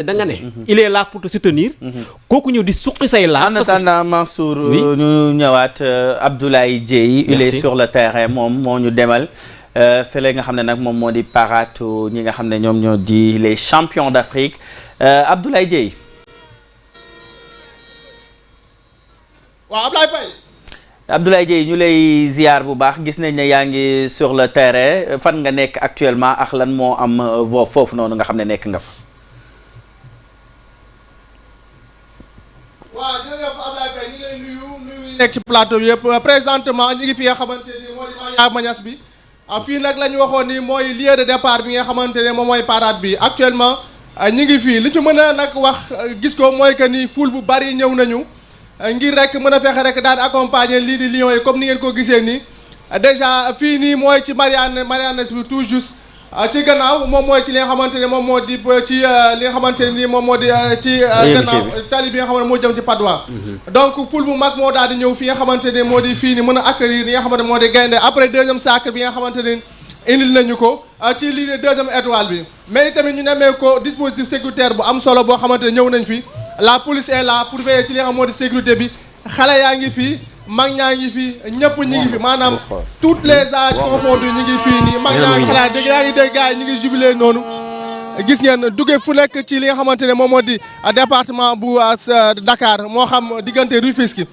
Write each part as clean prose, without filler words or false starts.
da nga ne il est là pour te soutenir kooku ñëw di suqi say laaf. en attendant Mansour ñu ñëwaat Abdoulaye Dieye il est sur le terrain moom moo ñu demal fële nga xam ne nag moom moo di paratu ñi nga xam ne ñoom ñoo di les champions d'Afrique Abdoulaye Dieye. waaw Abdoulaye Faye. Abdoulaye Dieye ñu lay ziar bu baax gis nañ ne yaa ngi sur le terrain fan nga nekk actuellement ak lan moo am foofu noonu nga xam ne nekk nga fa. waaw jërëjëf Abdoulaye Faye ñu ngi lay nuyu nekk ci plateau bi yëpp présentement ñu ngi fi nga xamante ni mooy Mariama Niass bi fii nag la ñu waxoon ni mooy lieu de départ bi nga xamante ne moom mooy parade bi actuellement ñu ngi fii li ci mën a nag wax gis ko mooy que ni foule bu bari ñëw nañu ngir rek mën a fexe rek daan accompagner lii di Lions yi comme ni ngeen ko gisee nii déjà fii nii mooy ci Mariama Niass bi tout juste ci gannaaw moom mooy ci li nga xamante ne moom moo di ci li nga xamante ne nii moom moo di ci gannaaw tali bi nga xamante ne moo jëm ci Patte d'Oie donc ful bu mag moo daal di ñëw fi nga xamante ne moo di fii ni mën a accueillir li nga xamante ne moo di gaynde après deuxième sacre bi nga xamante ne indil nañu ko ci lii de deuxième étoile bi mais tamit ñu nemmee ko dispositif sécuritaire bu am solo boo xamante ne ñëw nañ fi la police est là pour veiller ci li nga xam moo di sécurité bi xale yaa ngi fii mag ñaa ngi fi ñëpp ñi ngi fi maanaam toutes les âges confondus ñi ngi fii nii mag ñaa ngi xalaat dégg yaa ngi dégg gars yi ñi ngi jubilé noonu gis ngeen duggee fu nekk ci li nga xamante ne moom moo di département bu Dakar moo xam diggante Rufisque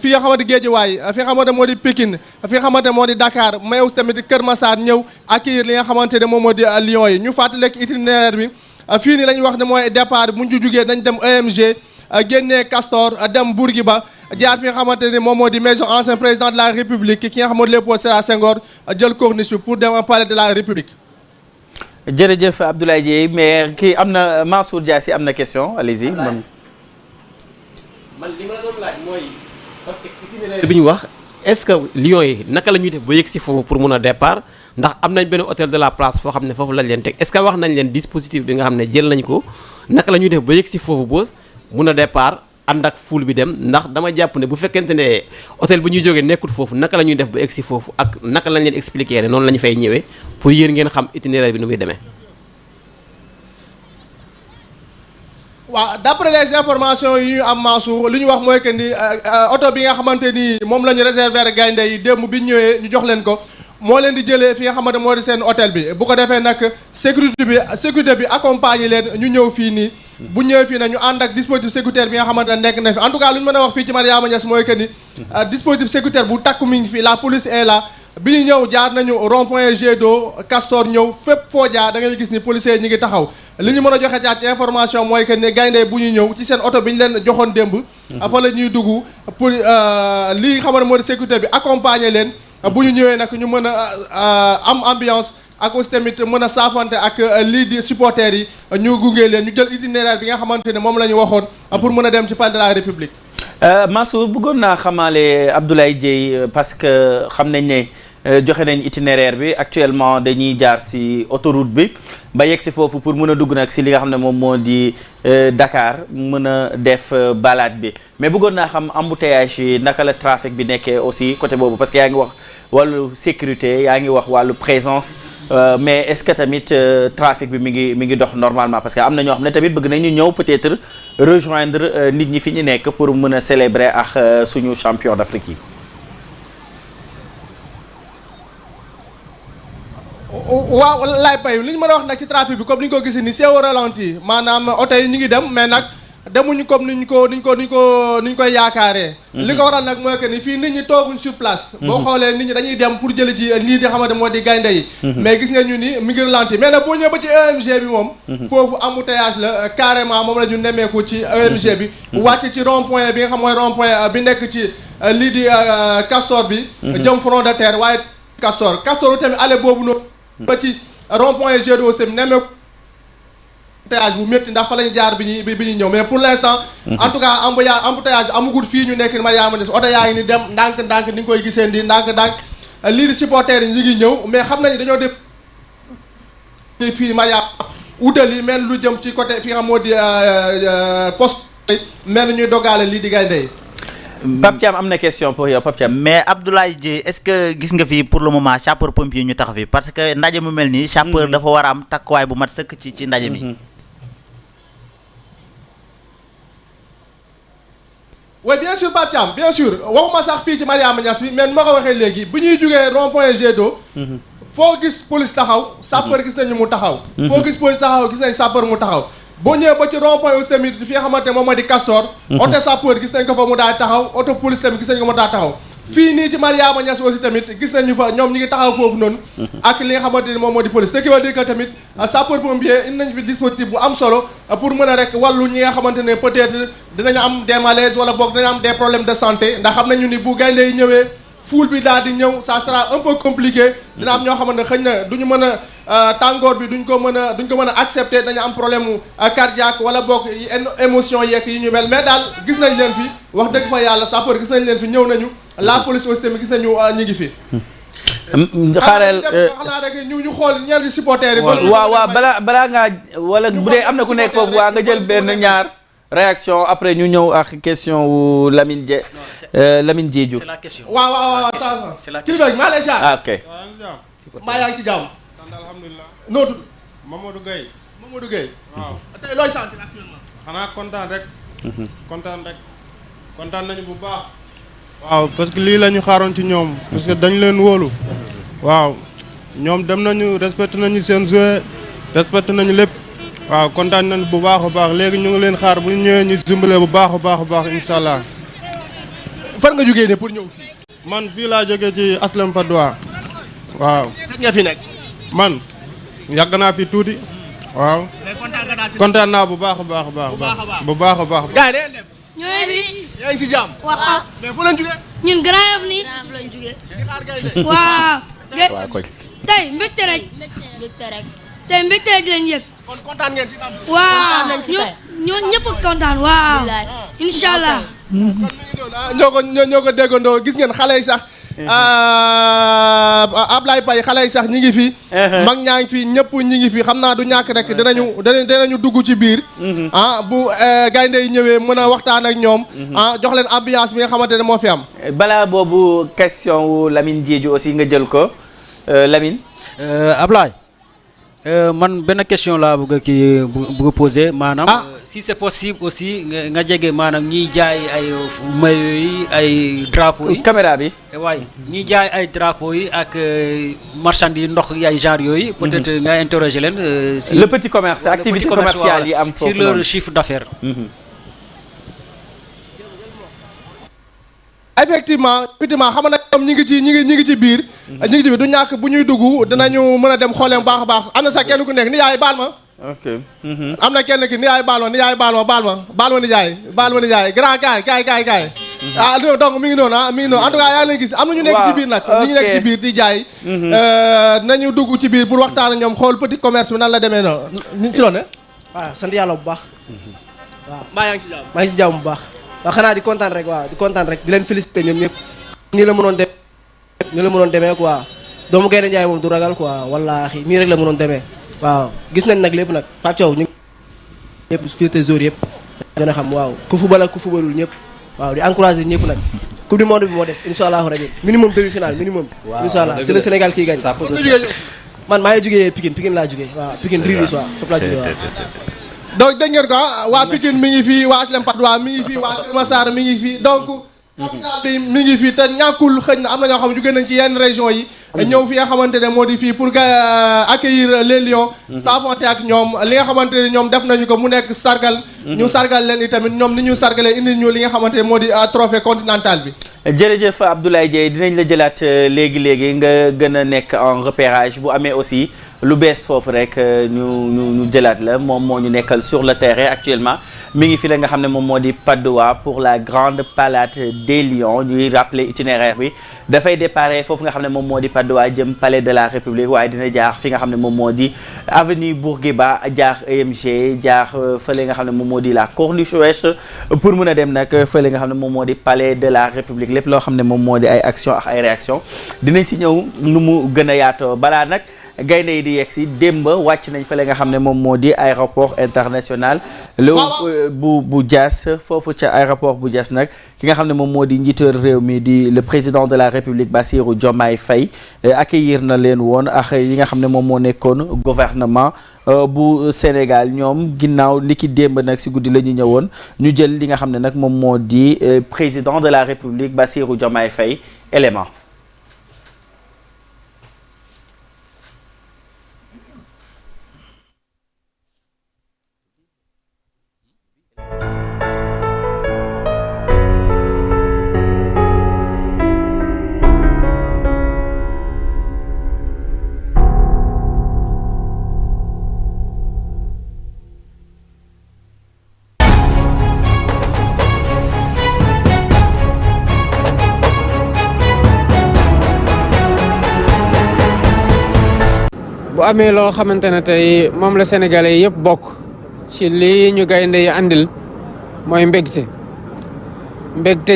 fi nga xamante Guédiawaye fi nga xamante moo di Pikine fi nga xamante moo di Dakar mais tamit Kër Massar ñëw accueillir li nga xamante ne moom moo di Lions yi ñu fàttali itinéraire bi fii nii la ñu wax ne mooy départ bu ñu jugee nañ dem EMG génnee Castor dem Bourguiba jaar fi nga xamante ne moom moo di maison ancien président de la République ki nga xamante Léopold Sédar Senghor jël corniche bi pour dem palais de la République. jërëjëf Abdoulaye Dieye mais kii am na Mansour Diassi am na question allez-y. man li ma la doon laaj mooy parce que itinéraire bi ñu wax est-ce que Lions yi naka la ñuy def ba yegg si foofu pour mun a départ ndax am nañ benn hôtel de la place foo xam ne foofu lañ leen teg est-ce que wax nañ leen dispositif bi nga xam ne jël nañ ko naka la ñuy def ba yegg si foofu boos mun a départ. ànd ak foule bi dem ndax dama jàpp ne bu fekkente ne hôtel bu ñuy jógee nekkul foofu naka la ñuy def ba egsi foofu ak naka lañ leen expliquer ne noonu la ñu fay ñëwee pour yéen ngeen xam itinéraire bi nu muy demee. waaw d'après les informations yi ñu am Mansour li ñu wax mooy que ni oto bi nga xamante ni moom la ñu réserver gaynde yi démb bi ñu ñëwee ñu jox leen ko moo leen di jëlee fi nga xamante moo di seen hôtel bi bu ko defee nag sécurité bi accompagner leen ñu ñëw fii nii. bu ñëwee fii nag ñu ànd ak dispositif sécuritaire bi nga xamante ne nekk na fi en tout cas lu ñu mën a wax fii ci Mariama Niass mooy que ni dispositif sécuritaire bu takku mi ngi fi la police est là bi ñu ñëw jaar nañu rond-point Jet d'eau Castor ñëw fépp foo jaar da ngay gis ni policiers ñi ngi taxaw li ñu mën a joxe caat ci information mooy que ni gaynde bu ñu ñëw ci seen oto bi ñu leen joxoon démb fa la ñuy dugg pour li nga xamante moo di sécurité bi accompagner leen bu ñu ñëwee nag ñu mën a am ambiance ak aussi tamit mën a saafante ak lii di supporters yi ñu gunge leen ñu jël itinéraire bi nga xamante ne moom la ñu waxoon pour mën a dem ci palais de la République. Mansour bëggoon naa xamaale Abdoulaye Dieye parce que xam nañ ne joxe nañ itinéraire bi actuellement dañuy jaar ci autoroute bi ba yegg ci foofu pour mën a dugg nag ci li nga xam ne moom moo di Dakar mën a def balade bi mais bëggoon naa xam embouteillage yi naka la trafic bi nekkee aussi côté boobu parce que yaa ngi wax wàllu sécurité yaa ngi wax wàllu présence mais est-ce que tamit trafic bi mi ngi dox normalement parce que am na ñoo xam ne tamit bëgg nañu ñëw peut-être rejoindre nit ñi fi ñu nekk pour mën a célébrer ak suñu champion d'Afrique yi. waaw laay pay li ñu mën a wax nag ci trafic bi comme ni ñu ko gisee ni c'est au ralenti maanaam oto yi ñu ngi dem mais nag demuñu comme ni ñu koy yaakaaree. li ko waral nag mooy que ni fii nit ñi tooguñ sur place. boo xoolee nit ñi dañuy dem pour jëli ji lii di xamante moo di gaynde yi. mais gis nga ñu ni mi ngi ralenti mais nag boo ñëwee ba ci EMG bi moom. foofu embouteillage la carrément moom la ñu nemmeeku ci EMG bi. wàcc ci rond point bi nga xam mooy rond point bi nekk ci lii di Castor bi. jëm front de terre waaye Castor tamit allée boobu noonu. ba ci rond-point Jet d'eau tamit nemmeeku embouteillage bu métti ndax fa lañu jaar bi ñuy ñëw mais pour l'instant en tout cas embouteillage amugul fii ñu nekk Mariama Niass oto yaa ngi ni dem ndànk-ndànk ni nga koy gisee ndi ndànk-ndànk lii di supporters yi ñu ngi ñëw mais xam nañu dañoo def fii Mariama utal yi mel lu jëm ci côté fi nga xam moo di poste mel ñuy dogaale lii di gaynde yi. Pape Thiam am na question pour yow Pape Thiam. mais Abdoulaye Dieye est-ce que gis nga fi pour le moment sapeur pompier ñu tax fi parce que ndaje mu mel nii. sapeur dafa war a am takkuwaay bu mat sëkk ci ndaje mi. oui bien sûr Pape Thiam bien sûr waxuma sax fii ci Mariama Niass bi mais ma ko waxee léegi bu ñuy jugee rond point Jet d'eau foo gis police taxaw sapeur gis nañu mu taxaw foo gis police taxaw gis nañ sapeur mu taxaw boo ñëwee ba ci rond point aussi tamit fi nga xamante moom moo di Castor oto sapeur gis nañ ko fa mu daal taxaw oto police tamit gis nañ ko mu daal taxaw fii nii ci Mariama Niass aussi tamit gis nañu fa ñoom ñi ngi taxaw foofu noonu ak li nga xamante ni moom moo di police ce qui veut dire que tamit sapeur pompier indi nañ fi dispositif bu am solo pour mën a rek wàllu ñi nga xamante ne peut-être dinañu am des malaises wala boog dinañu am des problèmes de santé ndax xam nañu ni bu gaynde yi ñëwee foule bi daal di ñëw ça sera un peu compliqué dina am ñoo xamante ne xëy na duñu mën a tàngoor bi duñ ko mën a accepter dañu am problème mu cardiaque wala boog émotion yeeg yi ñu mel mais daal gis nañ leen fi wax dëgg fa yàlla sapeur gis nañ leen fi ñëw nañu la police aussi tamit gis nañu ñi ngi fi. xaaral xanaa rek ñu xool ñaari supporters yi. waaw balaa ngaa wala bu dee am na ku nekk foofu waa nga jël benn ñaar réaction après ñu ñëw ak question wu Lamine Diédhiou. c'est la question. waaw c'est la question. maa lay ziar. ah ok. maa yaa ngi ci jàmm. alhamdulilah. noo tudd. Mamadou Gueye. Mamadou Gueye. waaw tey looy sant actuellement. xanaa kontaan rek. kontaan nañu bu baax. waaw parce que lii la ñu xaaroon ci ñoom. parce que dañu leen wóolu. waaw ñoom dem nañu respecté nañu seen jouet respecté nañu lépp. waaw kontaan nañu bu baax a baax léegi ñu ngi leen xaar bu ñu ñëwee ñu dimbale bu baax a baax incha allah. fan nga jógee ne pour ñëw fii. man fii laa jógee ci Aslem Padois. waaw. fekk nga fi nekk. man yàgg naa fi tuuti. waaw. mais kontaan nga daal ci. kontaan naa bu baax a baax. bu baax a baax. gars yi day def. ñooy fi. yaa ngi si jàmm. waaw. mais fu leen jógee. ñun Grand Yoff nii. di xaar gars yi de. waaw. waaw tey mbégte rek. tey mbégte rek lañ yëg. kon kontaan ngeen si ndam. waaw ñoo ñëpp kontaan waaw. incha allah. ñoo ko déggandoo gis ngeen xale yi sax. Ablaye Paye xale yi sax ñi ngi fi. mag ñaa ngi fi ñëpp ñi ngi fi xam naa du ñàkk rek dinañu dugg ci biir. bu gaynde yi ñëwee mën a waxtaan ak ñoom. jox leen ambiance bi nga xamante ne moo fi am. balaa boobu question wu Lamine Diédhiou aussi nga jël ko Lamine. Ablaye man benn question laa bëgg a poser maanaam. si c'est possible aussi nga jege maanaam ñiy jaay ay maillots yi ay drapeaux yi. caméra bi. waaye ñiy jaay ay drapeaux yi ak marchandises ndox yi ay genre yooyu. peut-être nga interroger leen. si le petit commerce activité commerciale yi am foofu sur leur chiffre d'affaires. effectivement xam nga ñoom ñi ngi ci biir. du ñàkk bu ñuy dugg dinañu mën a dem xoolee bu baax a baax am na sax kenn ku nekk ni yaay baal ma. ok. am na kenn ki ni yaay baal ma ni yaay baal ma ni yaay grand kaay. Donc mi ngi noonu en tout cas yaa ngi leen gis am na ñu nekk ci biir nag. ñu ngi nekk ci biir di jaay. nañu dugg ci biir pour waxtaan ak ñoom xool petit commerce bi nan la demee noonu ñu ci doon ne. waaw sant yàlla bu baax. waaw maa ngi si jàmm. maa ngi si jàmm bu baax. waaw xanaa di kontaan rek di leen féliciter ñoom ñëpp. nii la mënoon demee quoi doomu Gaynde Njaay moom du ragal quoi wallaahi nii rek la mënoon demee. waaw gis nañ nag lépp nag Pape Thiaw ñu ñëpp féete jour yëpp gën a xam waaw ku fubal ak ku fubalul ñëpp waaw di encourager ñëpp nag coupe du monde bi moo des incha allahu rabi minimum demi-finale minimum. incha allah c'est le Sénégal kii gagne. man maa ngi jugee Pikine laa jugee waaw Pikine Riris waaw foofu laa jugee waaw. donc dégg ngeen ko waa Pikine mi ngi fii waa Aslem Padois mi ngi fii waa Kër Massar mi ngi fii donc. capital bi mi ngi fii te ñàkkul xëy na am na ñoo xam ne jóge nañ ci yenn région yi. ñëw fi nga xamante ne moo di fii pour accueillir les Lions. s'affronter ak ñoom li nga xamante ne ñoom def nañu ko mu nekk sargal. ñu sargal leen itamit ñoom ni ñu sargalee indi ñu li nga xamante ne moo di trophée continental bi. jërëjëf Abdoulaye Dieye dinañ la jëlaat léegi nga gën a nekk en repérage bu amee aussi lu bees foofu rek ñu jëlaat la moom moo ñu nekkal sur le terrain actuellement mi ngi fi la nga xam ne moom moo di Padois pour la grande balade des Lions ñuy rappeler itinéraire bi dafay déparé foofu nga xam ne moom moo di Padois jëm palais de la République waaye dina jaar fi nga xam ne moom moo di avenue Bourguiba jaar EMG jaar fële nga xam ne moom moo di la Corniche Ouest pour mën a dem nag fële nga xam ne moom moo di palais de la République lépp loo xam ne moom moo di ay action ak ay réaction dinañ si ñëw nu mu gën a yaatoo balaa nag gaynde yi di yegg si démb wàcc nañ fële nga xam ne moom moo di aéroport international bu Diass foofu ca aéroport bu Diass nag ki nga xam ne moom moo di njiital réew mi di le président de la République Bassirou Diomaye Faye accueillir na leen woon ak yi nga xam ne moom moo nekkoon gouvernement bu Sénégal ñoom ginnaaw li ki démb nag si guddi la ñu ñëwoon ñu jël li nga xam ne nag moom moo di président de la République Bassirou Diomaye Faye élément. bu amee loo xamante ne tey moom la sénégalais yëpp bokk ci lii ñu gaynde yi andil mooy mbégte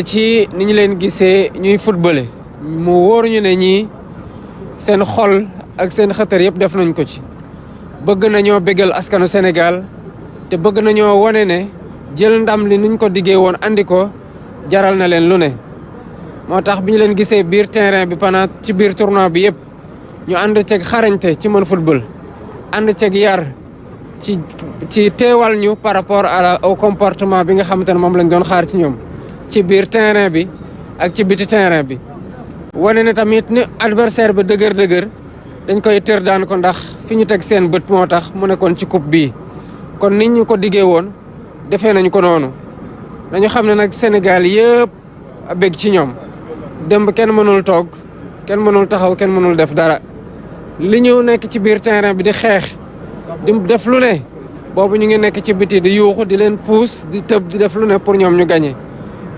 ci ni ñu leen gisee ñuy footballé mu wóor ñu ne ñii seen xol ak seen xëtër yëpp def nañ ko ci bëgg nañoo bégal askanu Sénégal te bëgg nañoo wone ne jël ndam li nuñ ko diggee woon andi ko jaral na leen lu ne moo tax bi ñu leen gisee biir terrain bi pendant ci biir tournoi bi yëpp ñu ànd ceeg xarañte ci mën football ànd ceeg yar ci teewal ñu par rapport au comportement bi nga xamante ne moom lañ doon xaar ci ñoom ci biir terrain bi ak ci biti terrain bi wane ne tamit ni adversaire bi dëgër dañ koy tër daan ko ndax fi ñu teg seen bët moo tax mu nekkoon ci coupe bii kon nit ñu ko diggee woon defee nañ ko noonu dañu xam ne nag Sénégal yëpp a bég ci ñoom démb kenn mënul toog kenn mënul taxaw kenn mënul def dara li ñu nekk ci biir terrain bi di xeex di def lu ne boobu ñu ngi nekk ci biti di yuuxu di leen puus di tëb di def lu ne pour ñoom ñu gagné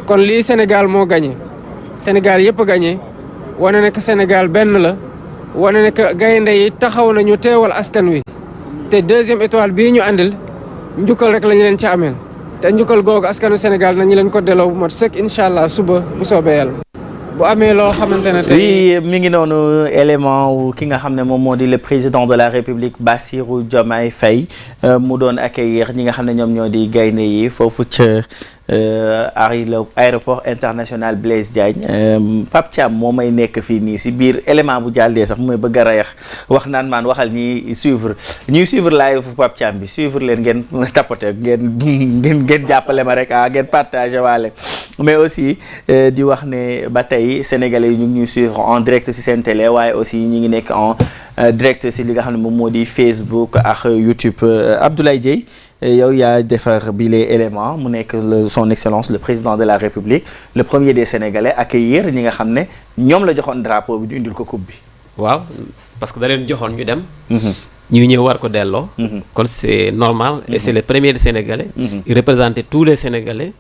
kon lii Sénégal moo gagné Sénégal yëpp a gagné wane ne que Sénégal benn la wane ne que gaynde yi taxaw nañu teewal askan wi te deuxième étoile bii ñu andil njukkal rek la ñu leen ci ameel te njukkal googu askanu Sénégal nañu leen ko delloo bu mat sëkk incha allah suba bu soobee yàlla. bu amee loo xamante ne tey oui mi ngi noonu élément wu ki nga xam ne moom moo di le président de la République Bassirou Diomaye Faye mu doon accueillir ñi nga xam ne ñoom ñoo di gaynde yi foofu ca aéroport international Blaise Diagne Pape Thiam moo may nekk fii nii si biir élément bu jàllee sax mu may bëgg a rayax wax naan maan waxal ñuy suivre live fu Pape Thiam bi suivre leen ngeen tapoter ngeen jàppale ma rek ngeen partager waale mais aussi di wax ne ba tey sénégalais yi ñu ngi ñuy suivre en direct si seen télé waaye aussi ñi ngi nekk en direct si li nga xam ne moom moo di Facebook ak YouTube Abdoulaye Dieye yow yaa defar bi les éléments mu nekk son excellence le président de la République le premier des sénégalais accueillir ñi nga xam ne ñoom la joxoon drapeau bi ñu indil ko coupe bi. waaw parce que da leen joxoon ñu dem. ñu ñëw war ko delloo. kon c'est normal. et c'est le premier des sénégalais. il représentait tous les sénégalais.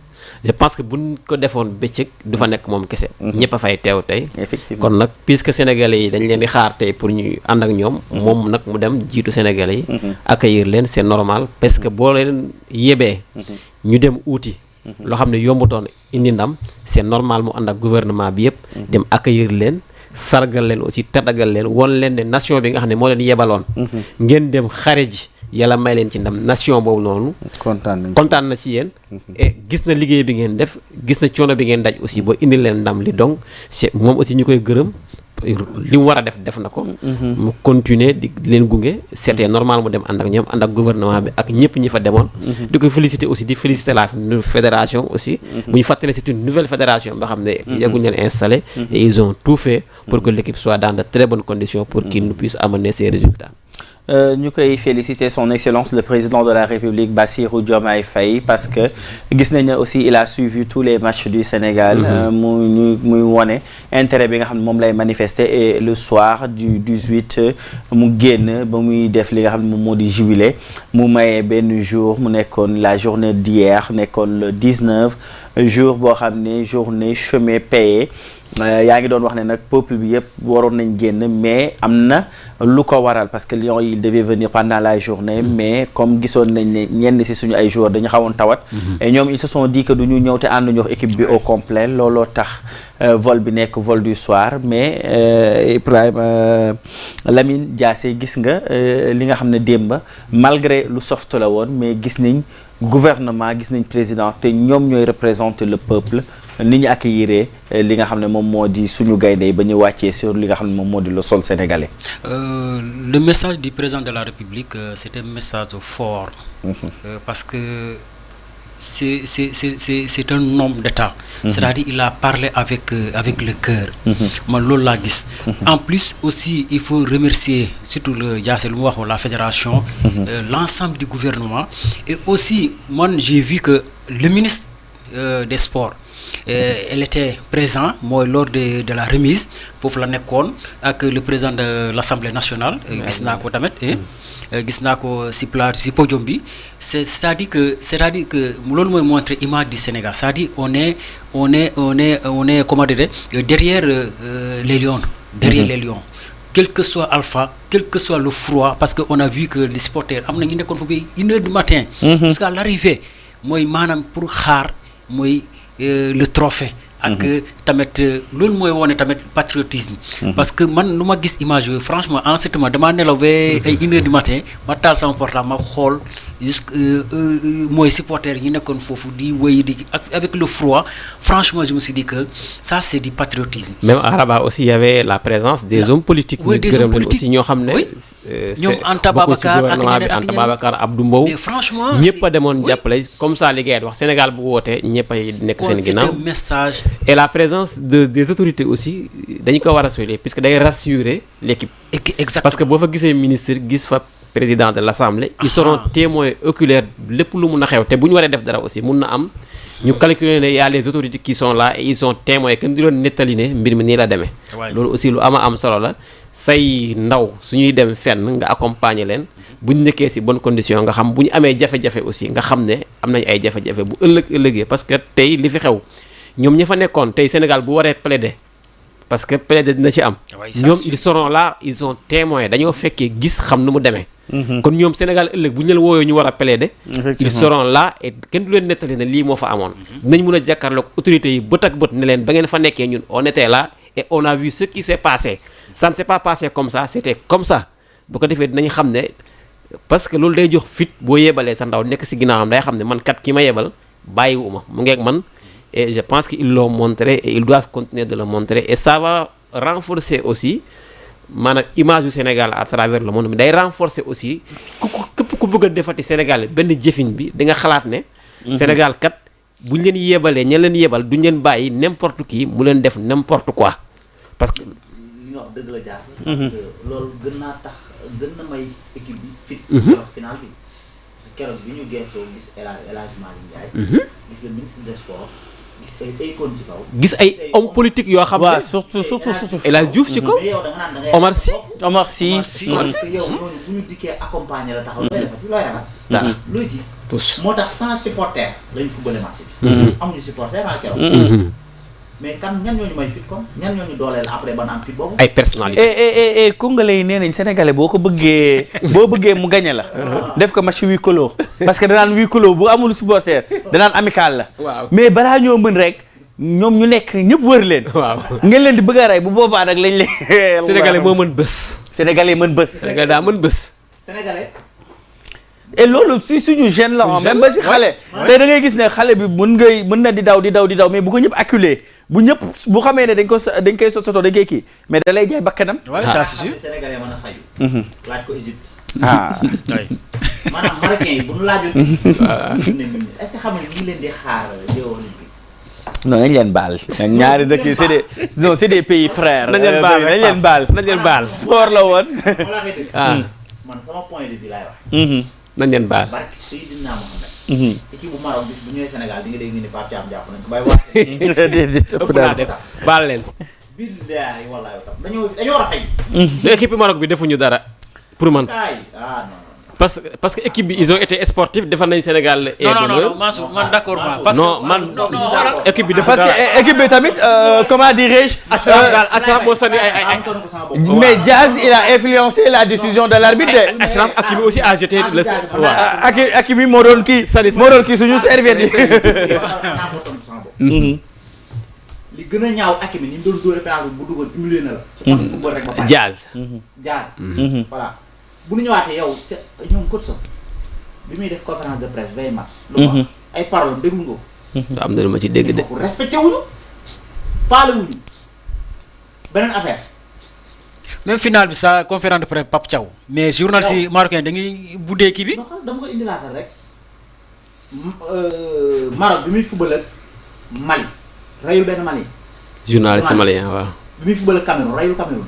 je pense que buñ ko defoon bëccëg du fa nekk moom kese. ñëpp a fay teew tey. effectivement kon nag puisque sénégalais yi dañ leen di xaar tey pour ñu ànd ak ñoom. moom nag mu dem jiitu sénégalais yi. accueillir leen c'est normal parce que boo leen yebee. ñu dem uuti. loo xam ne yombutoon indi ndam c'est normal mu ànd ak gouvernement bi yëpp. dem accueillir leen. sargal leen aussi tatagal leen won leen ne nation bi nga xam ne moo leen yebaloon. ngeen dem xare ji yàlla may leen ci ndam nation boobu noonu. kontaan na ci yéen. et gis na liggéey bi ngeen def gis na coono bi ngeen daj aussi boo indi leen ndam li donc c'est moom aussi ñu koy gërëm li mu war a def na ko. mu continuer di leen gunge c'était normal mu dem ànd ak ñoom ànd ak gouvernement bi ak ñëpp ñi fa demoon. di ko féliciter aussi di féliciter la fédération aussi. bu ñu fàttali c'est une nouvelle fédération boo xam ne. yegguñu leen installé. et ils ont tout fait pour que l'équipe soit dans de très bonnes conditions pour qu'il nous puisse amener ces résultats. ñu koy féliciter son excellence le président de la République Bassirou Diomaye Faye parce que gis nañ ne aussi il a suivi tous les matchs du Sénégal. muy wone intérêt bi nga xam ne moom lay manifester et le soir du 18 mu génn ba muy def li nga xam ne moom moo di jubilé mu maye benn jour mu nekkoon la journée d'hier nekkoon le 19 jour boo xam ne journée chômé payé yaa ngi doon wax ne nag peuple bi yëpp waroon nañ génn mais am na lu ko waral parce que Lions yi devaient venir pendant la journée mais comme gisoon nañ ne ñenn si suñu ay joueurs dañu xawoon tawat et ñoom ils se sont dit que du ñu ñëw te ànduñu wax équipe bi au complet looloo tax vol bi nekk vol du soir mais Ibrahima Lamine Diassé gis nga li nga xam ne démb malgré lu soft la woon mais gis nañ gouvernement gis nañ président te ñoom ñooy représenter le peuple ni ñu accueillir li nga xam ne moom moo di suñu gaynde yi ba ñu wàccee sur li nga xam ne moom moo di le sol sénégalais. Le message du président de la République c'est un message fort. Parce que c'est un homme d'État. C'est-à-dire il a parlé avec le cœur. man loolu laa gis. En plus aussi il faut remercier surtout le Diassé lu mu wax la fédération. L'ensemble du gouvernement et aussi man j'ai vu que le ministre des sports. Elle était présent mooy lors de la remise foofu la nekkoon ak le président de l'Assemblée nationale. gis naa ko tamit gis naa ko si podium bi c'est-à-dire que loolu mooy montrer image du Sénégal c'est-à-dire on est comment dire derrière les lions. Derrière les lions. Quel que soit Alpha, quel que soit le froid parce que on a vu que les supporters am na ñu nekkoon foofu 1h du matin. Jusqu'à l'arrivée mooy maanaam pour xaar mooy. Le trophée ak tamit loolu mooy wone tamit patriotisme parce que man lu ma gis image yooyu franchement en ce moment damaa nelaw ba ay 1h du matin ma taal sama portable ma xool mooy supporters yi nekkoon foofu di wéy di avec le froid franchement je me suis dit que ça c'est du patriotisme. Même à Rabat aussi il y avait la présence des hommes politiques. Oui, des hommes politiques aussi ñoo xam ne. ñoom Anta Babacar ak ñeneen Anta Babacar Abdou Mbow. mais franchement ñëpp a demoon jàppale comme ça li ngay wax Sénégal bu wootee ñëpp ay nekk seen ginnaaw. c'est un message. Et la présence des autorités aussi dañu ko war a souligner puisque day rassurer l'équipe. Exactement parce que boo fa gisee ministre gis fa. Président de l'Assemblée ils seront témoins oculaires lépp lu mun a xew te bu ñu waree def dara aussi mun na am ñu calculer ne y a les autorités qui sont là et ils sont témoins kenn di doon nettali ne mbir mi nii la demee. loolu aussi lu am solo la say ndaw suñuy dem fenn nga accompagner leen bu ñu nekkee ci bonne condition nga xam bu ñu amee jafe-jafe aussi nga xam ne am nañ ay jafe-jafe bu ëllëgee parce que tey li fi xew ñoom ña fa nekkoon tey Sénégal bu waree plaider parce que plaider dina ci am. ñoom ils seront là ils sont témoins dañoo fekkee gis xam nu mu demee. kon ñoom Sénégal ëllëg bu ñu leen wooyoo ñu war a plaider. ils seront là et kenn du leen nettali ne lii moo fa amoon. dinañ mun a jàkkaarloog autorités yi bët ak bët ne leen ba ngeen fa nekkee ñun on était là et on a vu ce qui s'est passé ça ne s'est pas passé comme ça c'était comme ça bu ko defee dinañ xam ne parce que loolu day jox fit boo yebalee sa ndaw nekk ci ginnaawam day xam ne man kat ki ma yebal bàyyiwuma mu ngeeg man et je pense qu'ils l'ont montré et ils doivent continuer de le montrer et ça va renforcer aussi. maanaam image du Sénégal à travers le monde mais day renforcer aussi képp ku bëgg a defati Sénégal benn jëfin bi di nga xalaat ne. Sénégal kat buñ leen yebalee ña leen yebal duñ leen bàyyi n'importe qui mu leen def n'importe quoi parce que. li nga wax dëgg la Diassé. parce que loolu gën naa tax gën na may équipe bi fit. keroog final bi parce que keroog bi ñu gëstoo gis El Hadji Malick Ndiaye. gis le ministre des sports. gis ay hommes politiques yoo xam ne. waaw surtout. El Hadji Diouf ci kaw. Omar Sy. yow noonu bu ñu dikkee accompagner la taxaw. looy defar looy ji. tous moo tax sans supporter lañ footballé match bi. amuñu supporter ak keroog. mais kan ñan ñooñu may fit kon ñan ñooñu dooleel après ban am fit boobu. ay personnalité. Koungheul yi nee nañ sénégalais boo bëggee mu gagné la. def ko match huis clos parce que danaan huis clos bu amul supporter danaan amical la. waaw mais balaa ñoo mën rek ñoom ñu nekk ñëpp wër leen. waaw ngeen leen di bëgg a rey bu boobaa nag lañ leen. sénégalais moo mën bés. sénégalais mën bés. sénégalais daa mën bés. sénégalais. et loolu si suñu jeune la même ba si xale tey da ngay gis ne xale bi mën na di daw mais bu ko ñëpp acculé bu xamee ne dañ koy soto dañ koy kii mais da lay jaay bakkanam. waaw ça c'est sûr. sénégalais mën a fayu. laaj ko Égypte. maanaam marocain yi bu ñu laajoon Égypte. est-ce que xam nga ñu ngi leen di xaar Jeux olympiques. non nañ leen baal. ñaari dëkk yi c'est des pays frères. nañ leen baal sport la woon. man sama point de vue laay wax. nañ leen baal. barki Seydina Mohamed. équipe bu Maroc bis bu ñëwee Sénégal di nga dégg ñu ne Pape Thiam jàpp nañ ko bàyyi wax. ëpp naa def baal leen. billaahi wallaahi dañoo war a fay. équipe Maroc bi defuñu dara pour man. non. parce que équipe bi ils ont été sportifs defal nañu Sénégal. non Mansour man d'accord parce que équipe bi dafa parce que équipe bi tamit comment dirais-je. Achraf moo sànni ay mais Diaz il a influencé la décision de l'arbitre de. Achraf Hakimi aussi a jeté le. waaw Hakimi moo doon kii. suñu serviette yi. li gën a ñaaw Hakimi ni mu doon dóore penalty bu duggoon humilié na la. ci côté football rek ba pare. Diaz. voilà bu ñu ñëwaatee yow ñoom coach so bi muy def conférence de presse veille match. lu wax ay paroles déglu nga ko. am na lu ma ci dégg de. respecté wuñu faale wuñu beneen affaire. même final bi sa conférence de presse Pape Thiaw mais journaliste yi marocain dañuy buddee kii bi. non xam dama ko indilaatal rek Maroc bi muy football ak Mali rayul benn Mali. journaliste malien waaw. bi muy football ak Cameroun rayul Cameroun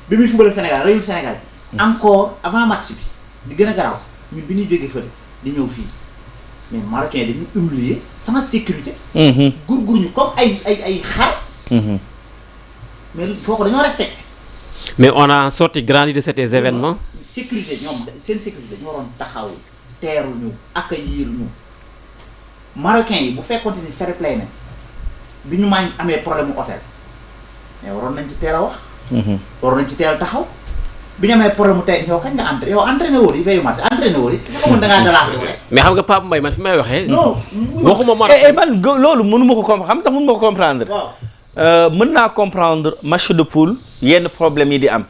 bi muy football ak Sénégal rayul Sénégal. encore avant match bi di gën a garaaw ñun bi ñuy jógee fële di ñëw fii mais marocain dañu humilier sans sécurité. gurgur ñu comme ay xar. mais kooku dañoo respecté. mais on a sorti grandi de ces événements. sécurité ñoom seen sécurité dañu waroon taxaw teeru ñu accueillir ñu marocain yi bu fekkoonte ni fair play nañ bi ñu maañ amee problème mu hôtel mais waroon nañ ci teel a wax. waroon nañ ci teel a taxaw. bi ñu amee problème mu tey yow kañ nga entraîné wóor yi veillu match entraîné wóor yi. su ko mën da ngaa dalaax yow rek. mais xam nga Pape Mbaye man fi may waxee. non waxuma Maroc. man loolu mënu ma ko comprendre xam nga mënu ma ko comprendre. mën naa comprendre match de poule yenn problème yi di am.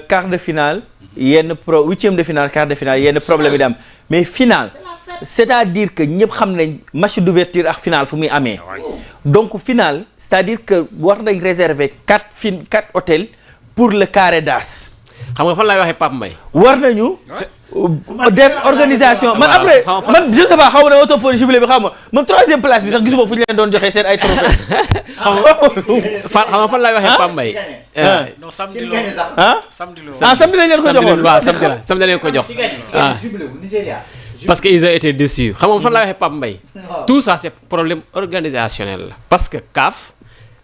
quart de finale huitième de finale quart de finale yenn problème yi di am mais finale c'est-à-dire que ñëpp xam nañ match d'ouverture ak finale fu muy amee. donc finale c'est-à-dire que war nañ réserver 4 hôtels pour le carré d'as. xam nga fan laay waxee Pape Mbaye. war nañu def organisation man après man je sais pas xaw ma ne autopole jubilé bi xaw ma man 3e place bi sax gisuma fu ñu leen doon joxee seen ay trophée. xam nga fan laay waxee Pape Mbaye. non samedi la samedi lañ leen ko joxoon. waaw samedi lañ ko jox. parce que ils ont été déçus xam nga fan laay waxee Pape Mbaye. tout ça c'est problème organisationnel la. parce que CAF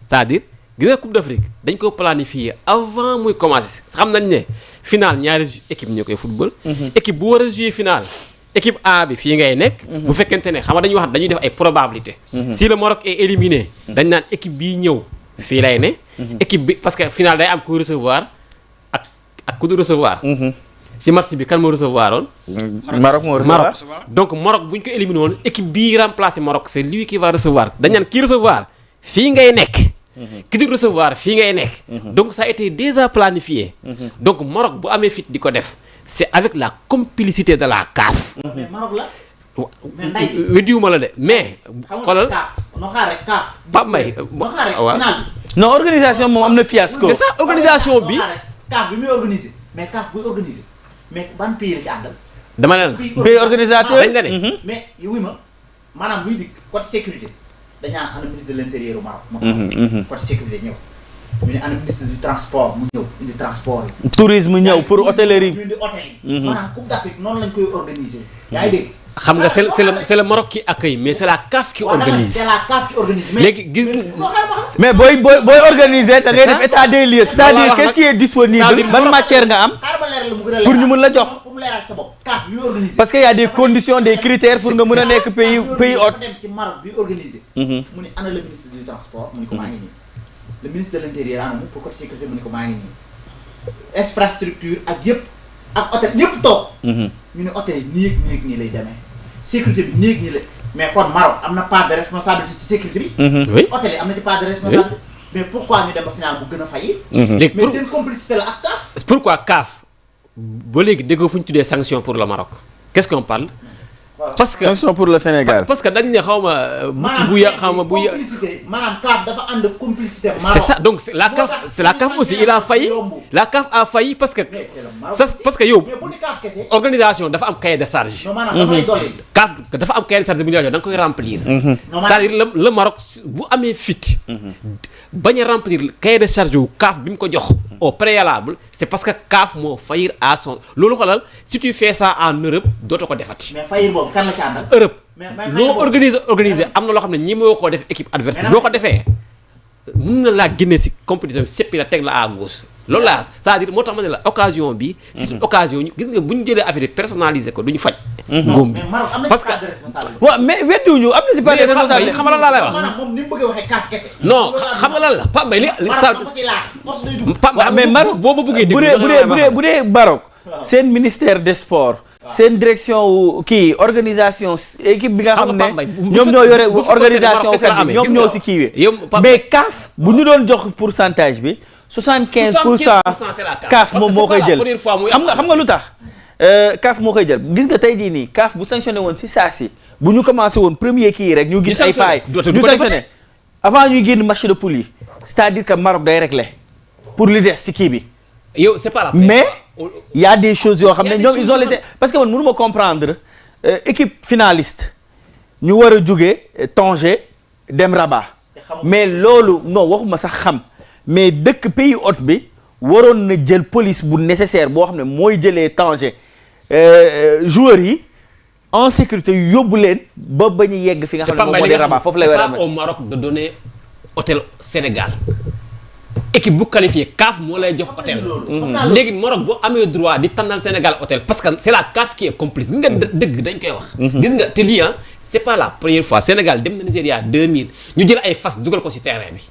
c'est-à-dire gis nga Coupe d'Afrique dañ ko planifier avant muy commencer xam nañ ne final ñaari équipe ñoo koy football. équipe bu war a jouer final équipe A bi fii ngay nekk. bu fekkente ne xam nga dañuy wax dañuy def ay probabilité. si le Maroc est éliminé dañ naan équipe bii ñëw fii lay ne. équipe bi parce que final day am ku recevoir ak ku du recevoir. si match bi kan moo recevoir woon. Maroc moo recevoir donc Maroc bu ñu ko éliminé woon équipe bii remplacer Maroc c'est lui qui va recevoir dañ naan kii recevoir fii ngay nekk. ki di recevoir fii ngay nekk. donc ça a été déjà planifié. donc Maroc bu amee fit di ko def c'est avec la complicité de la CAF. mais Maroc la. mais nday weddiwuma la de mais. xoolal no xaar rek CAF. Pape Mbaye waaw non organisation moom am na fiasco. c'est ça organisation bi. CAF bi muy organiser mais CAF buy organiser mais ban pays la ci àndal. dama ne la pays organisateur dañ la ne. mais wuy ma maanaam buy dikk côté sécurité. dañu naan ana ministre de l'intérieur au Maroc. moo tax côté sécurité ñëw. ñu ne ana ministre du transport mu ñëw indi transport yi. tourisme ñëw pour hôtellerie. ñu indi hôtel yi. maanaam Coupe d'Afrique noonu lañ koy organiser. yaa ngi dégg. xam nga c'est le Maroc qui accueille mais c'est la CAF qui organise. c'est la CAF qui organise. léegi gis mais booy organiser da ngay def état des lieux. c'est-à-dire qu'est-ce qui est disponible ban matière nga am. pour ñu mën la jox. pour mu leeral sa bopp CAF bi organiser. parce que y a des conditions des critères pour nga mën a nekk pays hôte. dem ci Maroc bi organiser. mu ne ana le ministre du transport mu ne ko maa ngi nii. le ministre de l'intérieur ana mu pour côté sécurité mu ne ko maa ngi nii. infrastructure ak yëpp ak hôtel ñëpp toog. ñu ne hôtel yi nii lay demee. sécurité bi nii lay mais kon Maroc am na part de responsabilité ci sécurité bi. oui hôtel yi am na ci part de responsabilité. mais pourquoi ñu dem ba final bu gën a faillir. léegi mais seen complicité la ak CAF. pourquoi CAF ba léegi déggoo fu ñu tuddee sanction pour le Maroc qu'est-ce qu'on parle. parce que sanction pour le Sénégal. parce que dañ ne xaw ma. bu ya xaw ma bu ya complicité maanaam CAF dafa ànd complicité. c'est ça donc la CAF aussi il a failli la CAF a failli parce que. parce que yow organisation dafa am cahier de charge. non maanaam dafa lay dolli. CAF dafa am cahier de charge bu ñu la jox da nga koy remplir. c'est-à-dire le Maroc bu amee fit. bañ a remplir cahier de charge wu CAF bi mu ko jox. au préalable c'est parce que CAF moo faillir à son loolu xoolal si tu fais ça en Europe dootoo ko defati. mais faillir boobu kan la ci àndal. Europe loo organiser am na loo xam ne ñi moo ko def équipe adverse boo ko defee mun na laa génne si compétition bi seppi la teg la à gauche loolu laa c'est-à-dire moo tax ma ne la occasion bi c'est une occasion gis nga bu ñu jëlee affaire yi personnalisé ko du ñu faj ngóom bi parce que waaw mais weddiwuñu am na si part de responsabilité xam nga lan laa lay wax moom ni mu bëggee waxee kaaf kese non xam nga lan la Pape Mbaye Pape Mbaye mais Maroc boo ma bëggee bu dee Maroc seen ministère des sports seen direction kii organisation équipe bi nga xam ne ñoom ñoo yore organisation kat bi ñoom ñoo si kiiwee mais CAF bu ñu doon jox pourcentage bi 75% CAF moom moo koy jël xam nga lu tax CAF moo koy jël gis nga tey jii nii CAF bu sanctionné woon si saa si bu ñu commencé woon premier kii rek ñu gis ay failles ñu sanctionné avant ñuy génn match de poule yi c'est-à-dire que Maroc day réglé pour li des si kii bi yow c'est pas la mais il y a des choses yoo xam ne ñoom ils ont laissé parce que man mënu ma comprendre équipe finaliste ñu war a jóge Tanger dem Rabat mais loolu non waxuma sax xam mais dëkk pays hôte bi waroon na jël police bu nécessaire boo xam ne mooy jëlee Tanger joueurs yi en sécurité yóbbu leen ba ñu yegg fi nga xam ne moom moo di Rabat foofu lay war a au Maroc de donner hôtel Sénégal équipe bu qualifié CAF moo lay jox hôtel léegi Maroc boo amee droit di tànnal Sénégal hôtel parce que c'est la CAF qui est complice gis nga dëgg dañ koy wax gis nga te lii c'est pas la première fois Sénégal dem na Nigéria 2000 ñu jël ay fas dugal ko ci terrain bi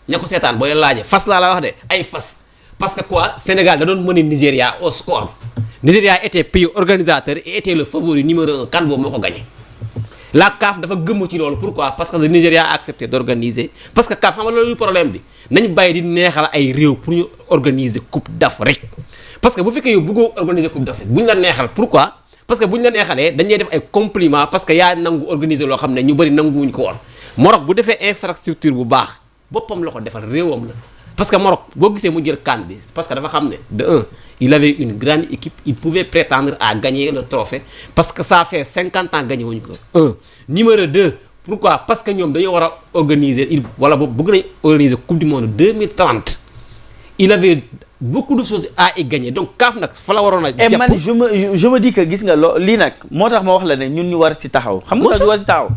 ña ko seetaan boo leen laajee fas laa la wax de ay fas parce que quoi Sénégal da doon mëne Nigéria au score Nigéria était pays organisateur et était le favori numéro 1 kan boobu moo ko gagné la CAF dafa gëmm ci loolu pourquoi parce que le Nigéria a accepté d'organiser parce que CAF xam nga loolu problème bi nañu bàyyi di neexal ay réew pour ñu organiser coupe d'Afrique parce que bu fekkee yow bëggoo organiser coupe d'Afrique bu ñu la neexal pourquoi parce que bu ñu la neexalee dañuy def ay compliments parce que yaa nangu organiser loo xam ne ñu bëri nanguwuñ ko woon Maroc bu defee infrastructure bu baax boppam la ko defal réewam la parce que Maroc boo gisee mu jël CAN bi parce que dafa xam ne de un il avait une grande équipe il pouvait prétendre à gagner le trophée parce que ça fait 50 ans gagné wuñu ko numéro 2 pourquoi parce que ñoom dañoo war a organiser wala boobu bëgg nañ organiser coupe du monde 2030 il avait beaucoup de choses à y gagner donc CAF nag fa la waroon a jàpp man je me dis que gis nga lii nag moo tax ma wax la ne ñun ñu war ci taxaw xam nga ñu war ci taxaw